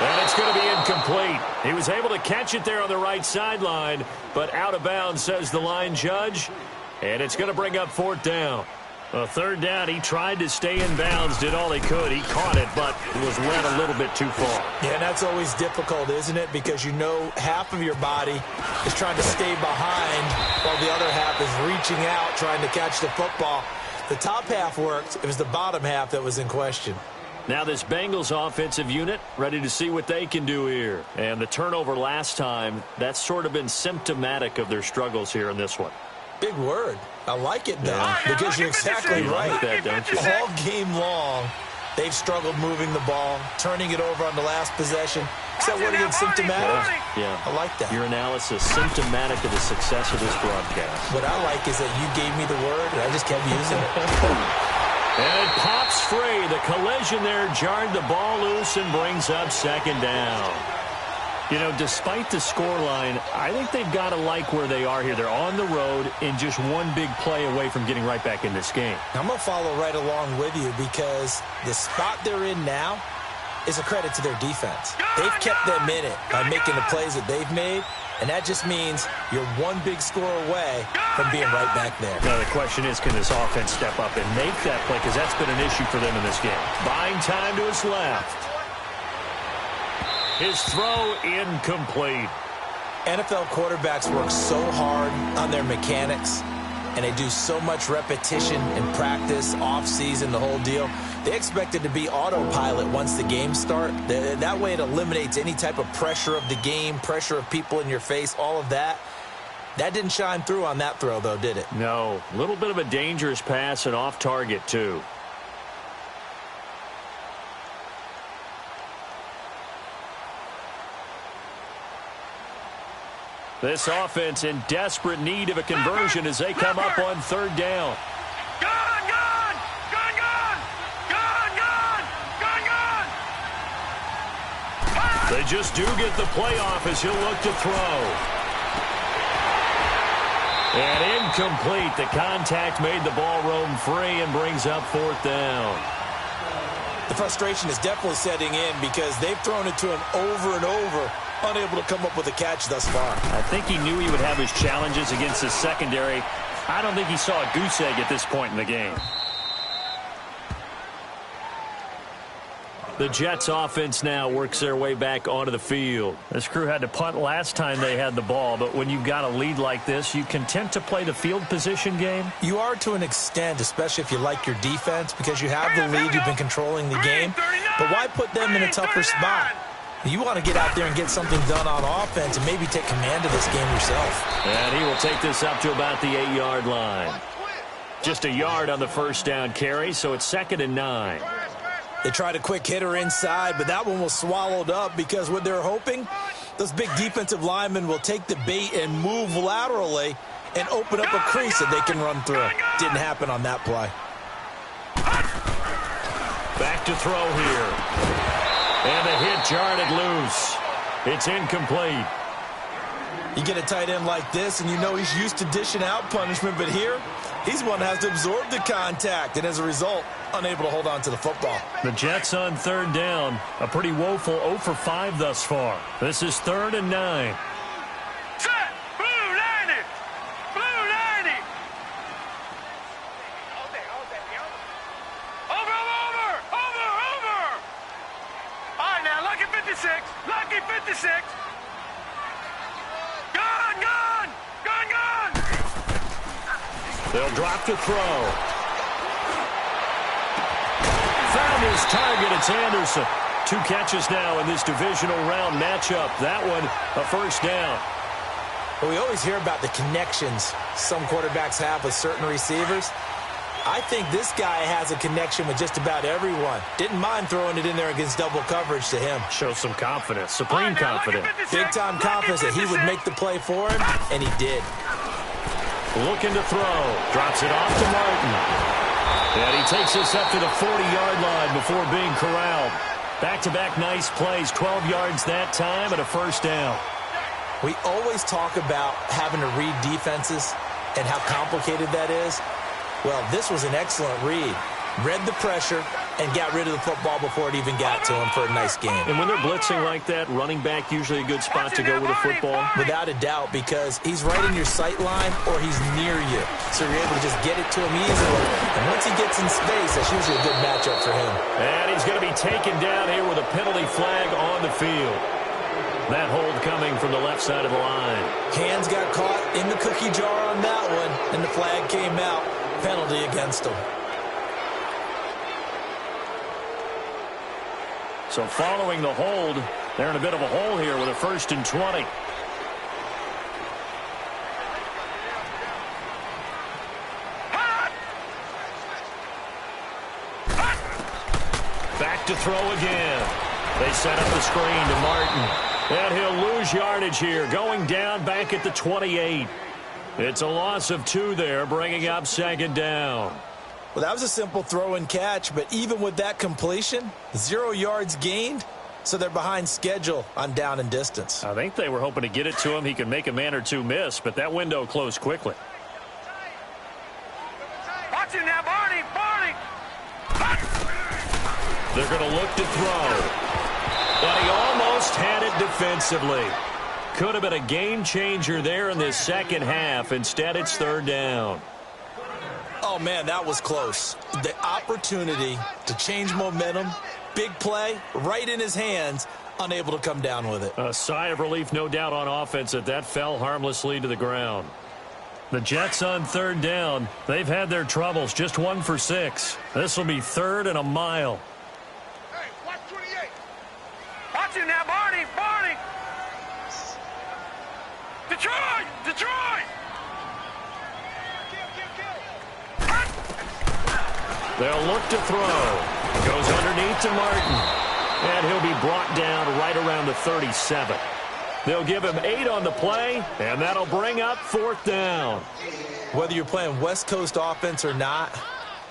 Speaker 1: And it's going to be incomplete. He was able to catch it there on the right sideline, but out of bounds, says the line judge. And it's going to bring up 4th down. A 3rd down, he tried to stay in bounds, did all he could. He caught it, but was led a little bit too far.
Speaker 2: Yeah, and that's always difficult, isn't it? Because you know half of your body is trying to stay behind while the other half is reaching out, trying to catch the football. The top half worked. It was the bottom half that was in question.
Speaker 1: Now this Bengals offensive unit ready to see what they can do here. And the turnover last time, that's sort of been symptomatic of their struggles here in this one.
Speaker 2: Big word. I like it, though, because you're exactly right.
Speaker 1: Like that, don't you?
Speaker 2: All game long, they've struggled moving the ball, turning it over on the last possession. Is that word again, symptomatic?
Speaker 1: Yeah.
Speaker 2: I like that.
Speaker 1: Your analysis, symptomatic of the success of this broadcast.
Speaker 2: What I like is that you gave me the word, and I just kept using it.
Speaker 1: And it pops free. The collision there jarred the ball loose and brings up 2nd down. You know, despite the scoreline, I think they've got to like where they are here. They're on the road and just one big play away from getting right back in this game.
Speaker 2: I'm going to follow right along with you because the spot they're in now is a credit to their defense. They've kept them in it by making the plays that they've made, and that just means you're one big score away from being right back there.
Speaker 1: Now, the question is, can this offense step up and make that play? Because that's been an issue for them in this game. Buying time to his left. His throw incomplete.
Speaker 2: NFL quarterbacks work so hard on their mechanics, and they do so much repetition and practice, off-season, the whole deal. They expect it to be autopilot once the games start. That way it eliminates any type of pressure of the game, pressure of people in your face, all of that. That didn't shine through on that throw, though, did it?
Speaker 1: No. A little bit of a dangerous pass and off target, too. This offense in desperate need of a conversion as they come up on 3rd down. They just do get the playoff as he'll look to throw. And incomplete. The contact made the ball roam free and brings up 4th down.
Speaker 2: The frustration is definitely setting in because they've thrown it to him over and over, unable to come up with a catch thus far.
Speaker 1: I think he knew he would have his challenges against his secondary. I don't think he saw a goose egg at this point in the game. The Jets offense now works their way back onto the field. This crew had to punt last time they had the ball, but when you've got a lead like this, you content to play the field position game?
Speaker 2: You are to an extent, especially if you like your defense, because you have the lead, you've been controlling the game. But why put them in a tougher spot? You want to get out there and get something done on offense and maybe take command of this game yourself.
Speaker 1: And he will take this up to about the 8-yard line. Just a yard on the first down carry, so it's 2nd and 9.
Speaker 2: They tried a quick hitter inside, but that one was swallowed up because what they're hoping, those big defensive linemen will take the bait and move laterally and open up a crease that they can run through. Didn't happen on that play.
Speaker 1: Back to throw here. And the hit jarred it loose. It's incomplete.
Speaker 2: You get a tight end like this, and you know he's used to dishing out punishment, but here, He's one that has to absorb the contact, and as a result, unable to hold on to the football.
Speaker 1: The Jets on third down. A pretty woeful 0 for 5 thus far. This is 3rd and 9.
Speaker 3: Set. Blue 90. Blue 90. Over. All right, now, lucky 56. Lucky 56. Gun.
Speaker 1: They'll drop to throw. Found his target. It's Anderson. 2 catches now in this divisional round matchup. That one, a first down.
Speaker 2: Well, we always hear about the connections some quarterbacks have with certain receivers. I think this guy has a connection with just about everyone. Didn't mind throwing it in there against double coverage to him.
Speaker 1: Shows some confidence, supreme confidence.
Speaker 2: Big-time confidence that he would make the play for him, and he did.
Speaker 1: Looking to throw. Drops it off to Martin. And he takes us up to the 40-yard line before being corralled. Back-to-back nice plays. 12 yards that time and a first down.
Speaker 2: We always talk about having to read defenses and how complicated that is. Well, this was an excellent read. Read the pressure and got rid of the football before it even got to him for a nice game.
Speaker 1: And when they're blitzing like that, running back usually a good spot to go with a football?
Speaker 2: Without a doubt, because he's right in your sight line or he's near you. So you're able to just get it to him easily. And once he gets in space, that's usually a good matchup for him.
Speaker 1: And he's going to be taken down here with a penalty flag on the field. That hold coming from the left side of the line.
Speaker 2: Hands got caught in the cookie jar on that one, and the flag came out. Penalty against him.
Speaker 1: So following the hold, they're in a bit of a hole here with a 1st and 20. Back to throw again. They set up the screen to Martin. And he'll lose yardage here, going down back at the 28. It's a loss of 2 there, bringing up 2nd down.
Speaker 2: Well, that was a simple throw and catch, but even with that completion, 0 yards gained, so they're behind schedule on down and distance.
Speaker 1: I think they were hoping to get it to him. He could make a man or 2 miss, but that window closed quickly.
Speaker 3: Watch him now, Barney.
Speaker 1: They're going to look to throw. But he almost had it defensively. Could have been a game changer there in this second half. Instead, it's 3rd down.
Speaker 2: Oh, man, that was close. The opportunity to change momentum, big play, right in his hands, unable to come down with it.
Speaker 1: A sigh of relief, no doubt, on offense that fell harmlessly to the ground. The Jets on 3rd down. They've had their troubles, just 1 for 6. This will be 3rd and a mile.
Speaker 3: Hey, watch 28. Watch him now, Barney. Detroit.
Speaker 1: They'll look to throw. Goes underneath to Martin. And he'll be brought down right around the 37. They'll give him 8 on the play, and that'll bring up 4th down.
Speaker 2: Whether you're playing West Coast offense or not,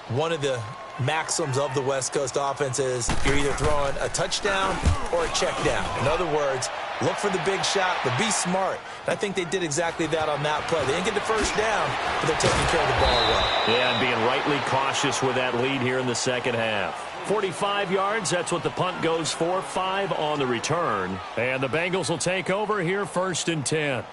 Speaker 2: one of the maxims of the West Coast offense is you're either throwing a touchdown or a check down. In other words, look for the big shot, but be smart. And I think they did exactly that on that play. They didn't get the first down, but they're taking care of the ball well.
Speaker 1: Yeah, and being rightly cautious with that lead here in the second half. 45 yards, that's what the punt goes for. 5 on the return. And the Bengals will take over here 1st and 10.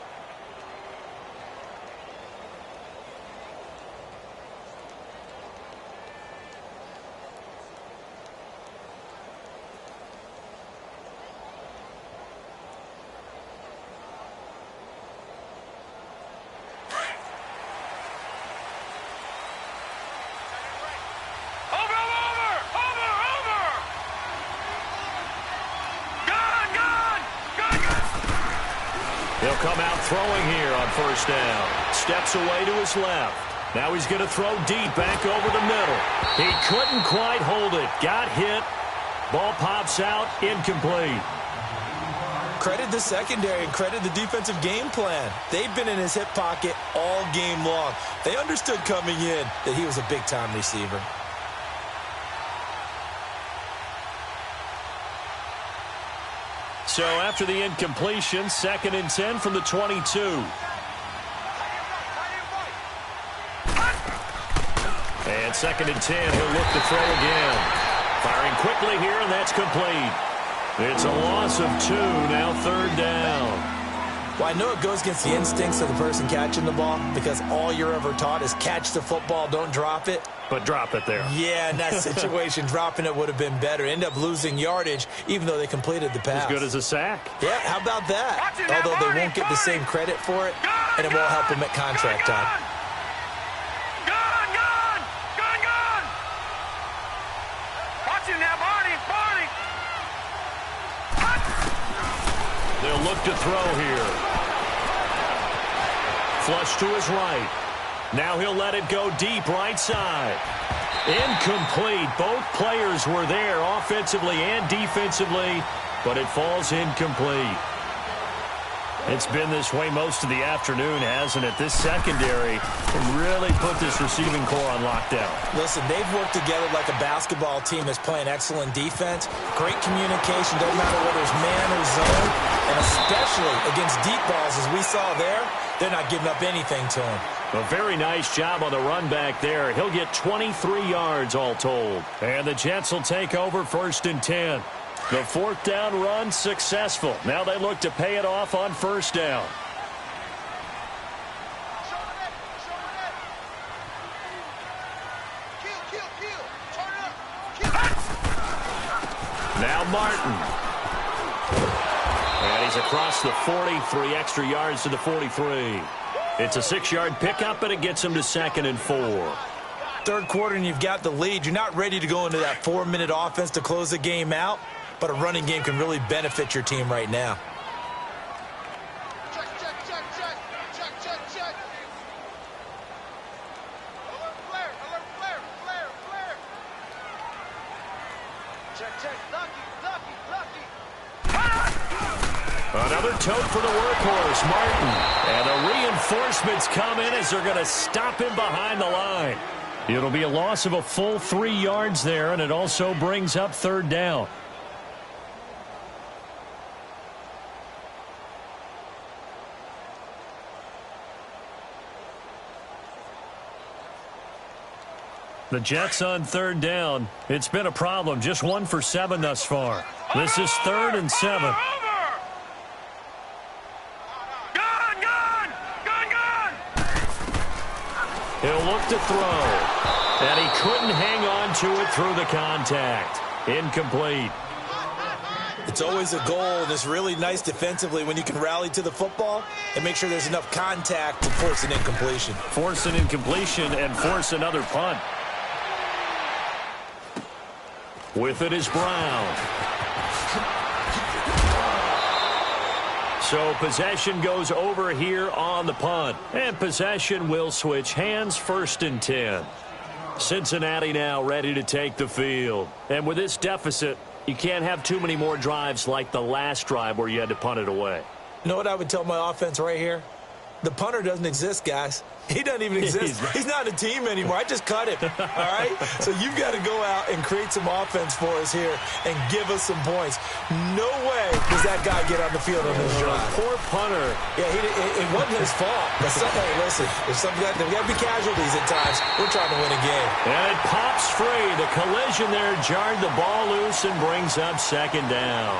Speaker 1: He'll come out throwing here on 1st down. Steps away to his left. Now he's going to throw deep back over the middle. He couldn't quite hold it. Got hit. Ball pops out. Incomplete.
Speaker 2: Credit the secondary and credit the defensive game plan. They've been in his hip pocket all game long. They understood coming in that he was a big-time receiver.
Speaker 1: So after the incompletion, 2nd and 10 from the 22. And 2nd and 10, he'll look to throw again. Firing quickly here, and that's complete. It's a loss of 2, now 3rd down.
Speaker 2: Well, I know it goes against the instincts of the person catching the ball because all you're ever taught is catch the football, don't drop it.
Speaker 1: But drop it there.
Speaker 2: Yeah, in that situation, dropping it would have been better. End up losing yardage, even though they completed the pass.
Speaker 1: As good as a sack.
Speaker 2: Yeah, how about that? Although they won't get the same credit for it, and it won't help them at contract time.
Speaker 3: Gone! Watch it now, Barney!
Speaker 1: They'll look to throw here. Flush to his right. Now he'll let it go deep right side. Incomplete. Both players were there offensively and defensively, but it falls incomplete. It's been this way most of the afternoon, hasn't it? This secondary can really put this receiving core on lockdown.
Speaker 2: Listen, they've worked together like a basketball team that's playing excellent defense. Great communication, doesn't matter whether it's man or zone. And especially against deep balls, as we saw there, they're not giving up anything to him.
Speaker 1: A very nice job on the run back there. He'll get 23 yards all told. And the Jets will take over 1st and 10. The 4th down run successful. Now they look to pay it off on 1st down. Now Martin. And he's across the 40, 3 extra yards to the 43. It's a 6-yard pickup, and it gets him to 2nd and 4.
Speaker 2: 3rd quarter, and you've got the lead. You're not ready to go into that 4-minute offense to close the game out. But a running game can really benefit your team right now.
Speaker 3: Check. Alert flare. Check. Lucky.
Speaker 1: Another tote for the workhorse, Martin. And the reinforcements come in as they're going to stop him behind the line. It'll be a loss of a full 3 yards there, and it also brings up 3rd down. The Jets on 3rd down. It's been a problem. Just 1 for 7 thus far. This is 3rd and 7.
Speaker 3: Gone!
Speaker 1: He'll look to throw. And he couldn't hang on to it through the contact. Incomplete.
Speaker 2: It's always a goal, and it's really nice defensively when you can rally to the football and make sure there's enough contact to force an incompletion.
Speaker 1: Force an incompletion and force another punt. With it is Brown. So possession goes over here on the punt. And possession will switch hands, 1st and 10. Cincinnati now ready to take the field. And with this deficit, you can't have too many more drives like the last drive where you had to punt it away.
Speaker 2: You know what I would tell my offense right here? The punter doesn't exist, guys. He doesn't even exist. He's not a team anymore. I just cut him, all right? So you've got to go out and create some offense for us here and give us some points. No way does that guy get on the field on this drive.
Speaker 1: Poor punter.
Speaker 2: Yeah, it wasn't his fault. But hey, listen, there's got to be casualties at times. We're trying to win a game.
Speaker 1: And it pops free. The collision there jarred the ball loose and brings up 2nd down.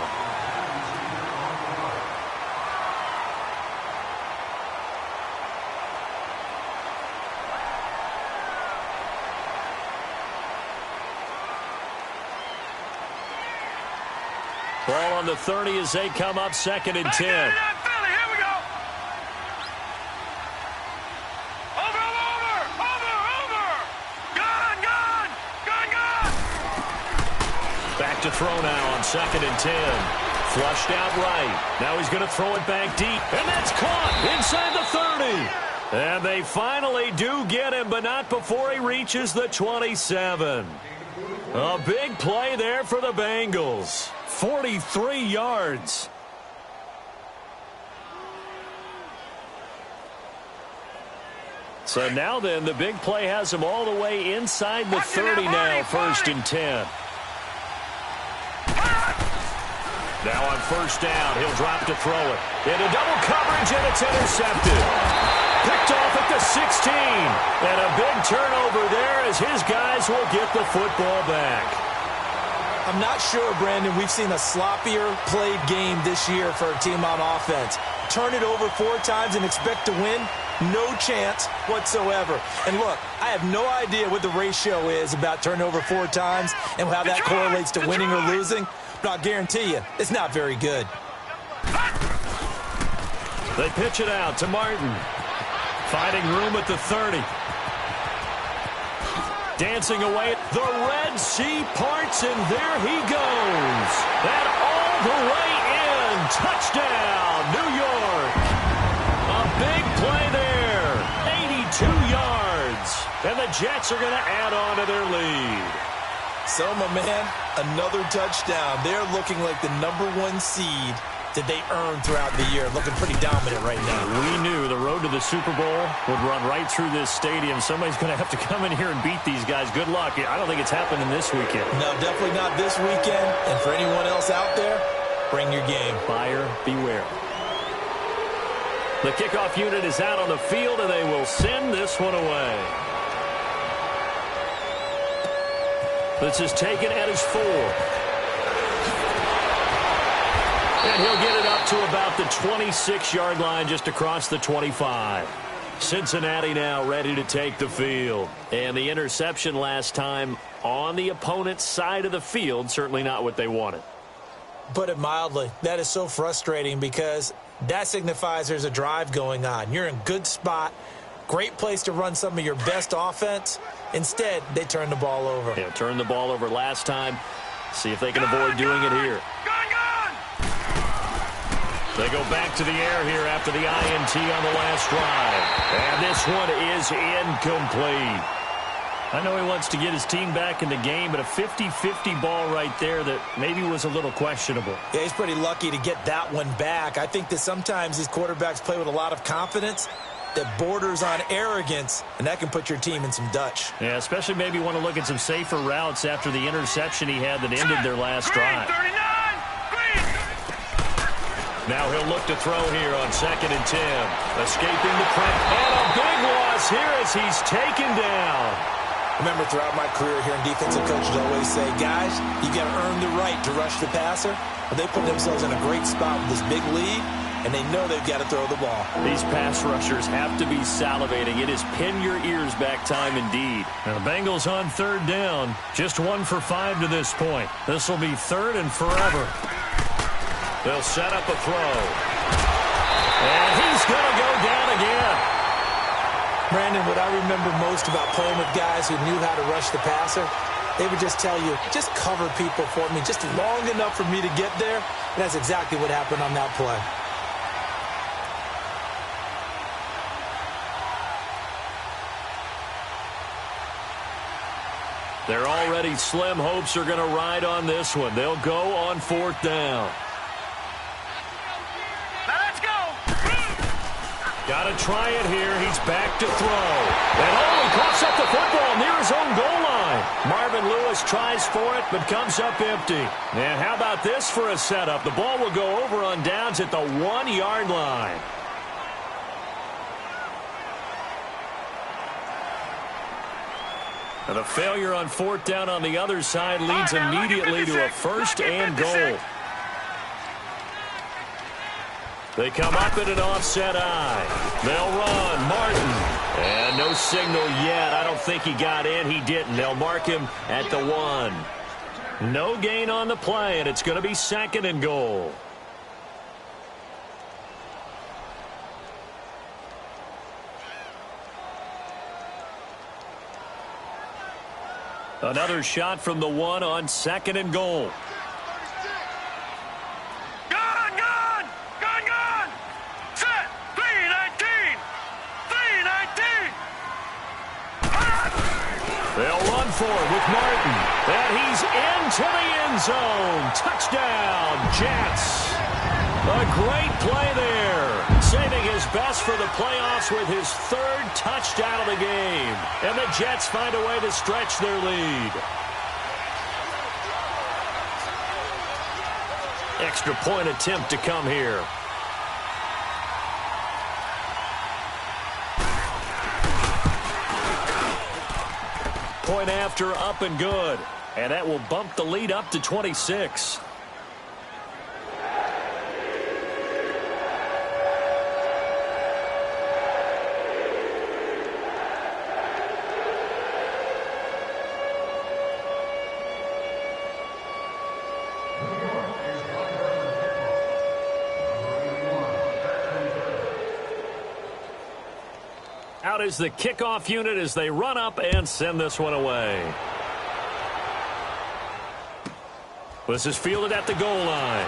Speaker 1: Ball on the 30 as they come up 2nd and 10.
Speaker 3: Here we go. Over. Gone.
Speaker 1: Back to throw now on 2nd and 10. Flushed out right. Now he's going to throw it back deep. And that's caught inside the 30. And they finally do get him, but not before he reaches the 27. A big play there for the Bengals. 43 yards. So now then, the big play has him all the way inside the 30 now, 1st and 10. Now on 1st down, he'll drop to throw it. Into double coverage, and it's intercepted. Picked off at the 16. And a big turnover there as his guys will get the football back.
Speaker 2: I'm not sure, Brandon, we've seen a sloppier played game this year for a team on offense. Turn it over 4 times and expect to win? No chance whatsoever. And look, I have no idea what the ratio is about turnover 4 times and how that correlates to winning or losing, but I'll guarantee you, it's not very good.
Speaker 1: They pitch it out to Martin. Finding room at the 30. Dancing away. The Red Sea parts, and there he goes. And all the way in. Touchdown, New York. A big play there. 82 yards. And the Jets are going to add on to their lead.
Speaker 2: So, my man, another touchdown. They're looking like the #1 seed that they earned throughout the year. Looking pretty dominant right now.
Speaker 1: We knew the road to the Super Bowl would run right through this stadium. Somebody's going to have to come in here and beat these guys. Good luck. I don't think it's happening this weekend.
Speaker 2: No, definitely not this weekend. And for anyone else out there, bring your game.
Speaker 1: Buyer beware. The kickoff unit is out on the field, and they will send this one away. This is taken at his 4. And he'll get it up to about the 26-yard line, just across the 25. Cincinnati now ready to take the field. And the interception last time on the opponent's side of the field, certainly not what they wanted.
Speaker 2: Put it mildly, that is so frustrating because that signifies there's a drive going on. You're in a good spot, great place to run some of your best offense. Instead, they turn the ball over.
Speaker 1: Yeah, turned the ball over last time. See if they can avoid doing it here. They go back to the air here after the INT on the last drive. And this one is incomplete. I know he wants to get his team back in the game, but a 50-50 ball right there that maybe was a little questionable.
Speaker 2: Yeah, he's pretty lucky to get that one back. I think that sometimes these quarterbacks play with a lot of confidence that borders on arrogance, and that can put your team in some Dutch.
Speaker 1: Yeah, especially maybe want to look at some safer routes after the interception he had that ended their last drive. Now he'll look to throw here on 2nd and 10. Escaping the pressure. And a big loss here as he's taken down.
Speaker 2: Remember, throughout my career here in defensive coaches always say, guys, you got to earn the right to rush the passer. But they put themselves in a great spot with this big lead, and they know they've got to throw the ball.
Speaker 1: These pass rushers have to be salivating. It is pin your ears back time indeed. Now the Bengals on 3rd down. Just 1 for 5 to this point. This will be 3rd and forever. They'll set up a throw. And he's going to go down again.
Speaker 2: Brandon, what I remember most about playing with guys who knew how to rush the passer, they would just tell you, just cover people for me, just long enough for me to get there. And that's exactly what happened on that play.
Speaker 1: They're already slim hopes are going to ride on this one. They'll go on 4th down. Got to try it here. He's back to throw. And he coughs up the football near his own goal line. Marvin Lewis tries for it, but comes up empty. And how about this for a setup? The ball will go over on downs at the 1-yard line. And the failure on 4th down on the other side leads immediately to a 1st and goal. They come up in an offset eye. They'll run. Martin. And no signal yet. I don't think he got in. He didn't. They'll mark him at the 1. No gain on the play, and it's going to be 2nd and goal. Another shot from the 1 on 2nd and goal. They'll run for it with Martin. And he's into the end zone. Touchdown, Jets. A great play there. Saving his best for the playoffs with his 3rd touchdown of the game. And the Jets find a way to stretch their lead. Extra point attempt to come here. Point after, up and good. And that will bump the lead up to 26. Out is the kickoff unit as they run up and send this one away. This is fielded at the goal line.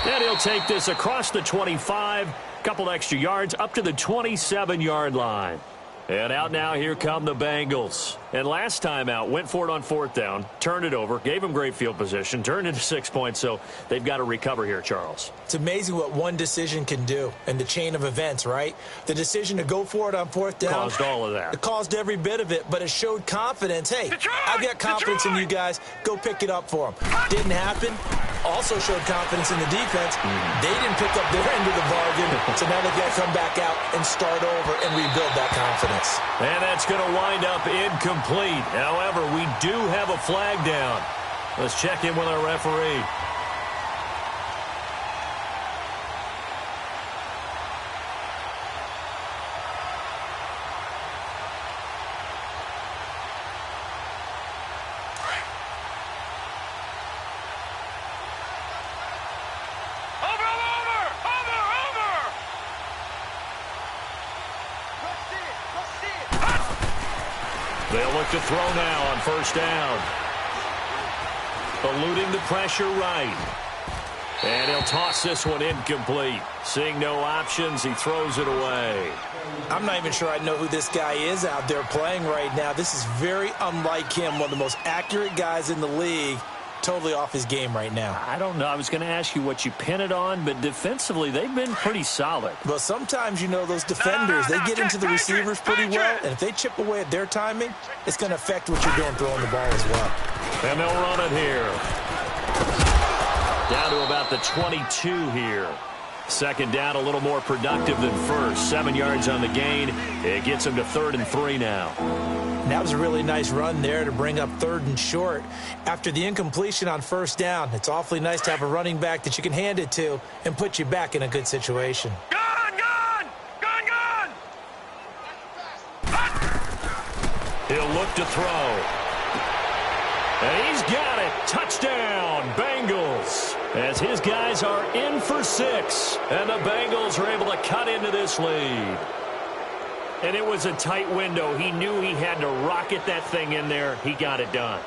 Speaker 1: And he'll take this across the 25, couple extra yards up to the 27-yard line. And out now, here come the Bengals. And last time out, went for it on 4th down, turned it over, gave them great field position, turned into 6 points, so they've got to recover here, Charles.
Speaker 2: It's amazing what one decision can do in the chain of events, right? The decision to go for it on 4th down.
Speaker 1: Caused all of that.
Speaker 2: It caused every bit of it, but it showed confidence. Hey, I've got confidence in you guys. Go pick it up for them. Didn't happen. Also showed confidence in the defense. They didn't pick up their end of the bargain, so now they've got to come back out and start over and rebuild that confidence.
Speaker 1: And that's going to wind up incomplete. However, we do have a flag down. Let's check in with our referee. They'll look to throw now on 1st down. Eluding the pressure right. And he'll toss this one incomplete. Seeing no options, he throws it away.
Speaker 2: I'm not even sure I know who this guy is out there playing right now. This is very unlike him, one of the most accurate guys in the league. Totally off his game right now.
Speaker 1: I don't know. I was going to ask you what you pin it on, but defensively, they've been pretty solid.
Speaker 2: Well, sometimes, you know, those defenders, they get into the receivers pretty well, and if they chip away at their timing, it's going to affect what you're doing throwing the ball as well.
Speaker 1: And they'll run it here. Down to about the 22 here. 2nd down, a little more productive than 1st. 7 yards on the gain. It gets them to 3rd and 3 now.
Speaker 2: And that was a really nice run there to bring up 3rd and short. After the incompletion on 1st down, it's awfully nice to have a running back that you can hand it to and put you back in a good situation.
Speaker 3: Gun, gun! Gun, gun!
Speaker 1: He'll look to throw. And he's got it. Touchdown, Bengals. As his guys are in for 6. And the Bengals are able to cut into this lead. And it was a tight window. He knew he had to rocket that thing in there. He got it done.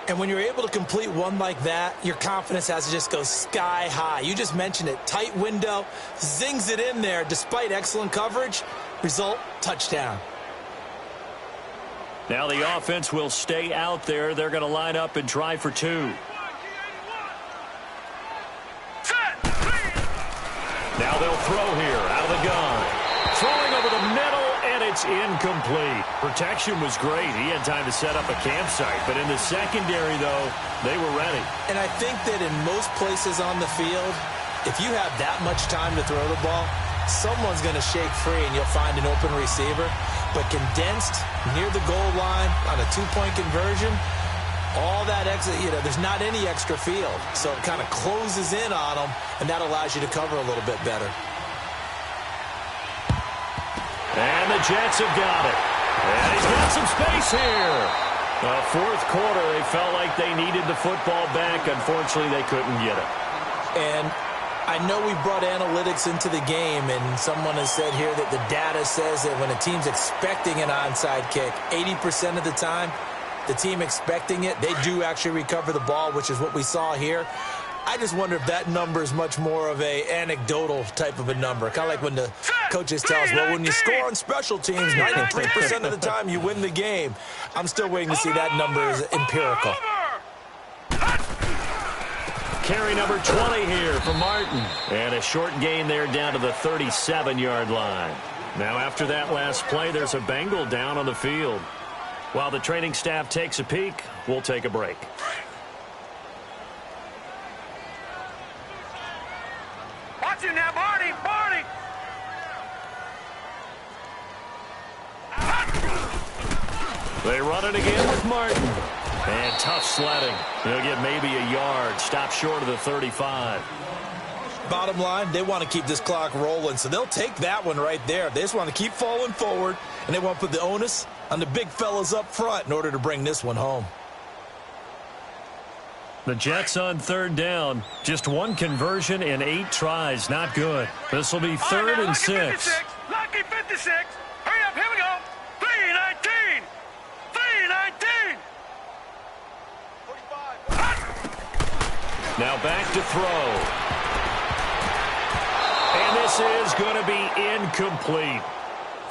Speaker 2: And when you're able to complete one like that, your confidence has to just go sky high. You just mentioned it. Tight window, zings it in there despite excellent coverage. Result, touchdown.
Speaker 1: Now the offense will stay out there. They're going to line up and try for 2. Now they'll throw here out of the gun. Throwing over the middle, and it's incomplete. Protection was great. He had time to set up a campsite. But in the secondary, though, they were ready.
Speaker 2: And I think that in most places on the field, if you have that much time to throw the ball, someone's going to shake free and you'll find an open receiver. But condensed near the goal line on a 2-point conversion, all that extra, you know, there's not any extra field. So it kind of closes in on them, and that allows you to cover a little bit better.
Speaker 1: And the Jets have got it. And he's got some space here. The 4th quarter, they felt like they needed the football back. Unfortunately, they couldn't get it.
Speaker 2: And I know we brought analytics into the game, and someone has said here that the data says that when a team's expecting an onside kick, 80% of the time, the team expecting it, they do actually recover the ball, which is what we saw here. I just wonder if that number is much more of a anecdotal type of a number. Kind of like when the coaches tell us, well, when you score on special teams, 93% of the time you win the game. I'm still waiting to see that number is empirical.
Speaker 1: Carry number 20 here for Martin. And a short gain there down to the 37-yard line. Now after that last play, there's a Bengal down on the field. While the training staff takes a peek, we'll take a break.
Speaker 3: Watch it now, Barney! Barney!
Speaker 1: They run it again with Martin. And tough sledding. He'll get maybe a yard. Stop short of the 35.
Speaker 2: Bottom line, they want to keep this clock rolling, so they'll take that one right there. They just want to keep falling forward, and they want to put the onus on the big fellas up front in order to bring this one home.
Speaker 1: The Jets on third down. Just one conversion in 8 tries. Not good. This will be third and 6.
Speaker 3: Lucky 56. Hurry up, here we go. 319. 319. 45.
Speaker 1: Now back to throw. And this is going to be incomplete.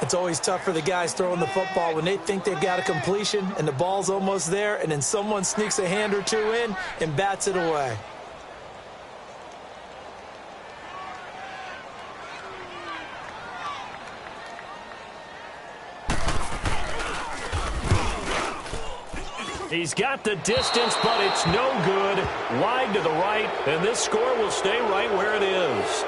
Speaker 2: It's always tough for the guys throwing the football when they think they've got a completion and the ball's almost there, and then someone sneaks a hand or two in and bats it away.
Speaker 1: He's got the distance, but it's no good. Wide to the right, and this score will stay right where it is.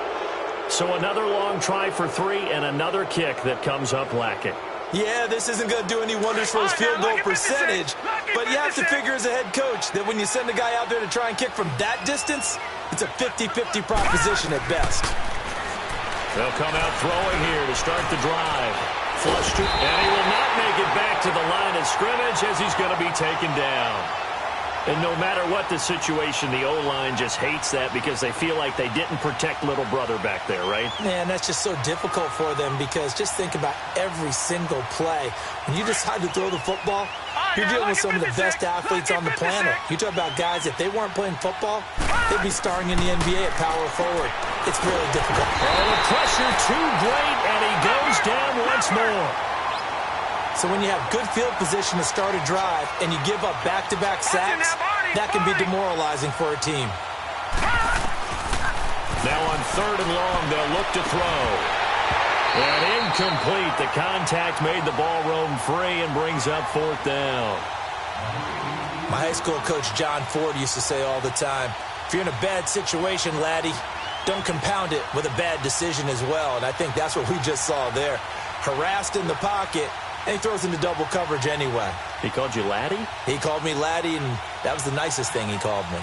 Speaker 1: So another long try for 3 and another kick that comes up lacking.
Speaker 2: Yeah, this isn't going to do any wonders for his field goal percentage, but you have to figure as a head coach that when you send a guy out there to try and kick from that distance, it's a 50-50 proposition at best.
Speaker 1: They'll come out throwing here to start the drive. Flush to, and he will not make it back to the line of scrimmage as he's going to be taken down. And no matter what the situation, the O-line just hates that because they feel like they didn't protect little brother back there, right?
Speaker 2: Man, that's just so difficult for them because just think about every single play. When you decide to throw the football, you're dealing with some of the best athletes on the planet. You talk about guys, if they weren't playing football, they'd be starring in the NBA at power forward. It's really difficult.
Speaker 1: Oh, the pressure too great, and he goes down once more.
Speaker 2: So when you have good field position to start a drive and you give up back-to-back sacks, that can be demoralizing for a team.
Speaker 1: Now on third and long, they'll look to throw. And incomplete. The contact made the ball roam free and brings up 4th down.
Speaker 2: My high school coach, John Ford, used to say all the time, if you're in a bad situation, laddie, don't compound it with a bad decision as well. And I think that's what we just saw there. Harassed in the pocket, and he throws into double coverage anyway.
Speaker 1: He called you laddie?
Speaker 2: He called me laddie, and that was the nicest thing he called me.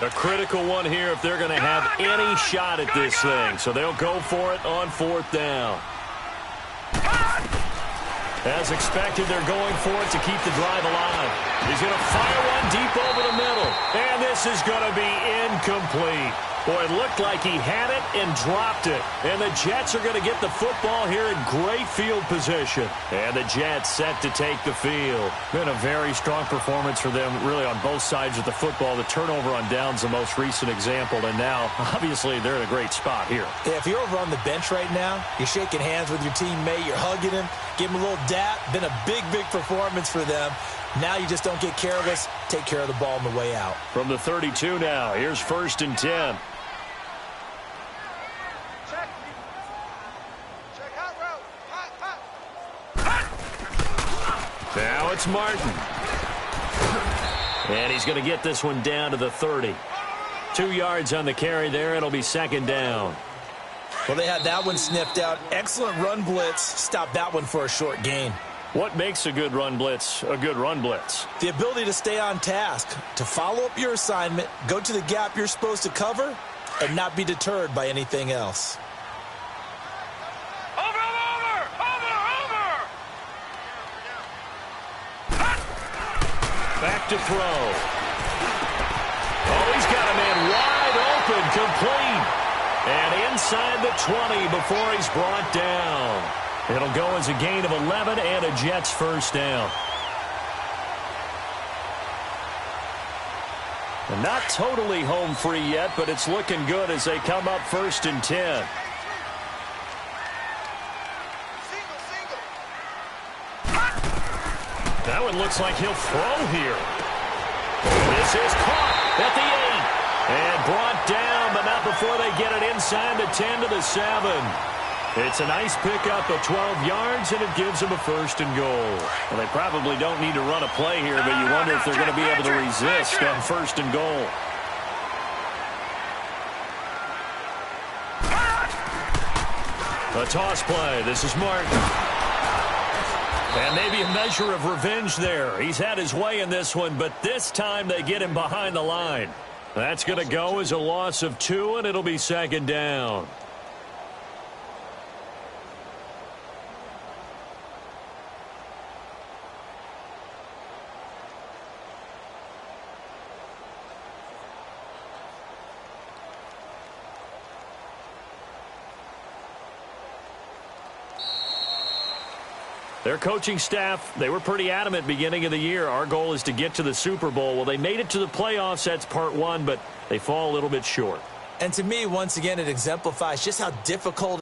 Speaker 1: A critical one here if they're going to have any shot at this thing. So they'll go for it on 4th down. As expected, they're going for it to keep the drive alive. He's going to fire one deep over the middle. And this is going to be incomplete. Boy, it looked like he had it and dropped it. And the Jets are going to get the football here in great field position. And the Jets set to take the field. Been a very strong performance for them, really, on both sides of the football. The turnover on downs, the most recent example. And now, obviously, they're in a great spot here.
Speaker 2: Yeah, if you're over on the bench right now, you're shaking hands with your teammate, you're hugging him, give him a little dap. Been a big, big performance for them. Now you just don't get careless. Take care of the ball on the way out.
Speaker 1: From the 32 now, here's 1st and 10. Now it's Martin. And he's going to get this one down to the 30. 2 yards on the carry there. It'll be 2nd down.
Speaker 2: Well, they had that one sniffed out. Excellent run blitz. Stopped that one for a short gain.
Speaker 1: What makes a good run blitz a good run blitz?
Speaker 2: The ability to stay on task, to follow up your assignment, go to the gap you're supposed to cover, and not be deterred by anything else.
Speaker 1: Back to throw. Oh, he's got a man wide open, complete. And inside the 20 before he's brought down. It'll go as a gain of 11 and a Jets 1st down. And not totally home free yet, but it's looking good as they come up 1st and 10. That one looks like he'll throw here. This is caught at the 8. And brought down, but not before they get it inside the 10 to the 7. It's a nice pickup of 12 yards, and it gives them a 1st and goal. Well, they probably don't need to run a play here, but you wonder if they're going to be able to resist on 1st and goal. A toss play. This is Martin. And maybe a measure of revenge there. He's had his way in this one, but this time they get him behind the line. That's going to go as a loss of 2, and it'll be second down. Their coaching staff, they were pretty adamant beginning of the year. Our goal is to get to the Super Bowl. Well, they made it to the playoffs. That's part 1, but they fall a little bit short.
Speaker 2: And to me, once again, it exemplifies just how difficult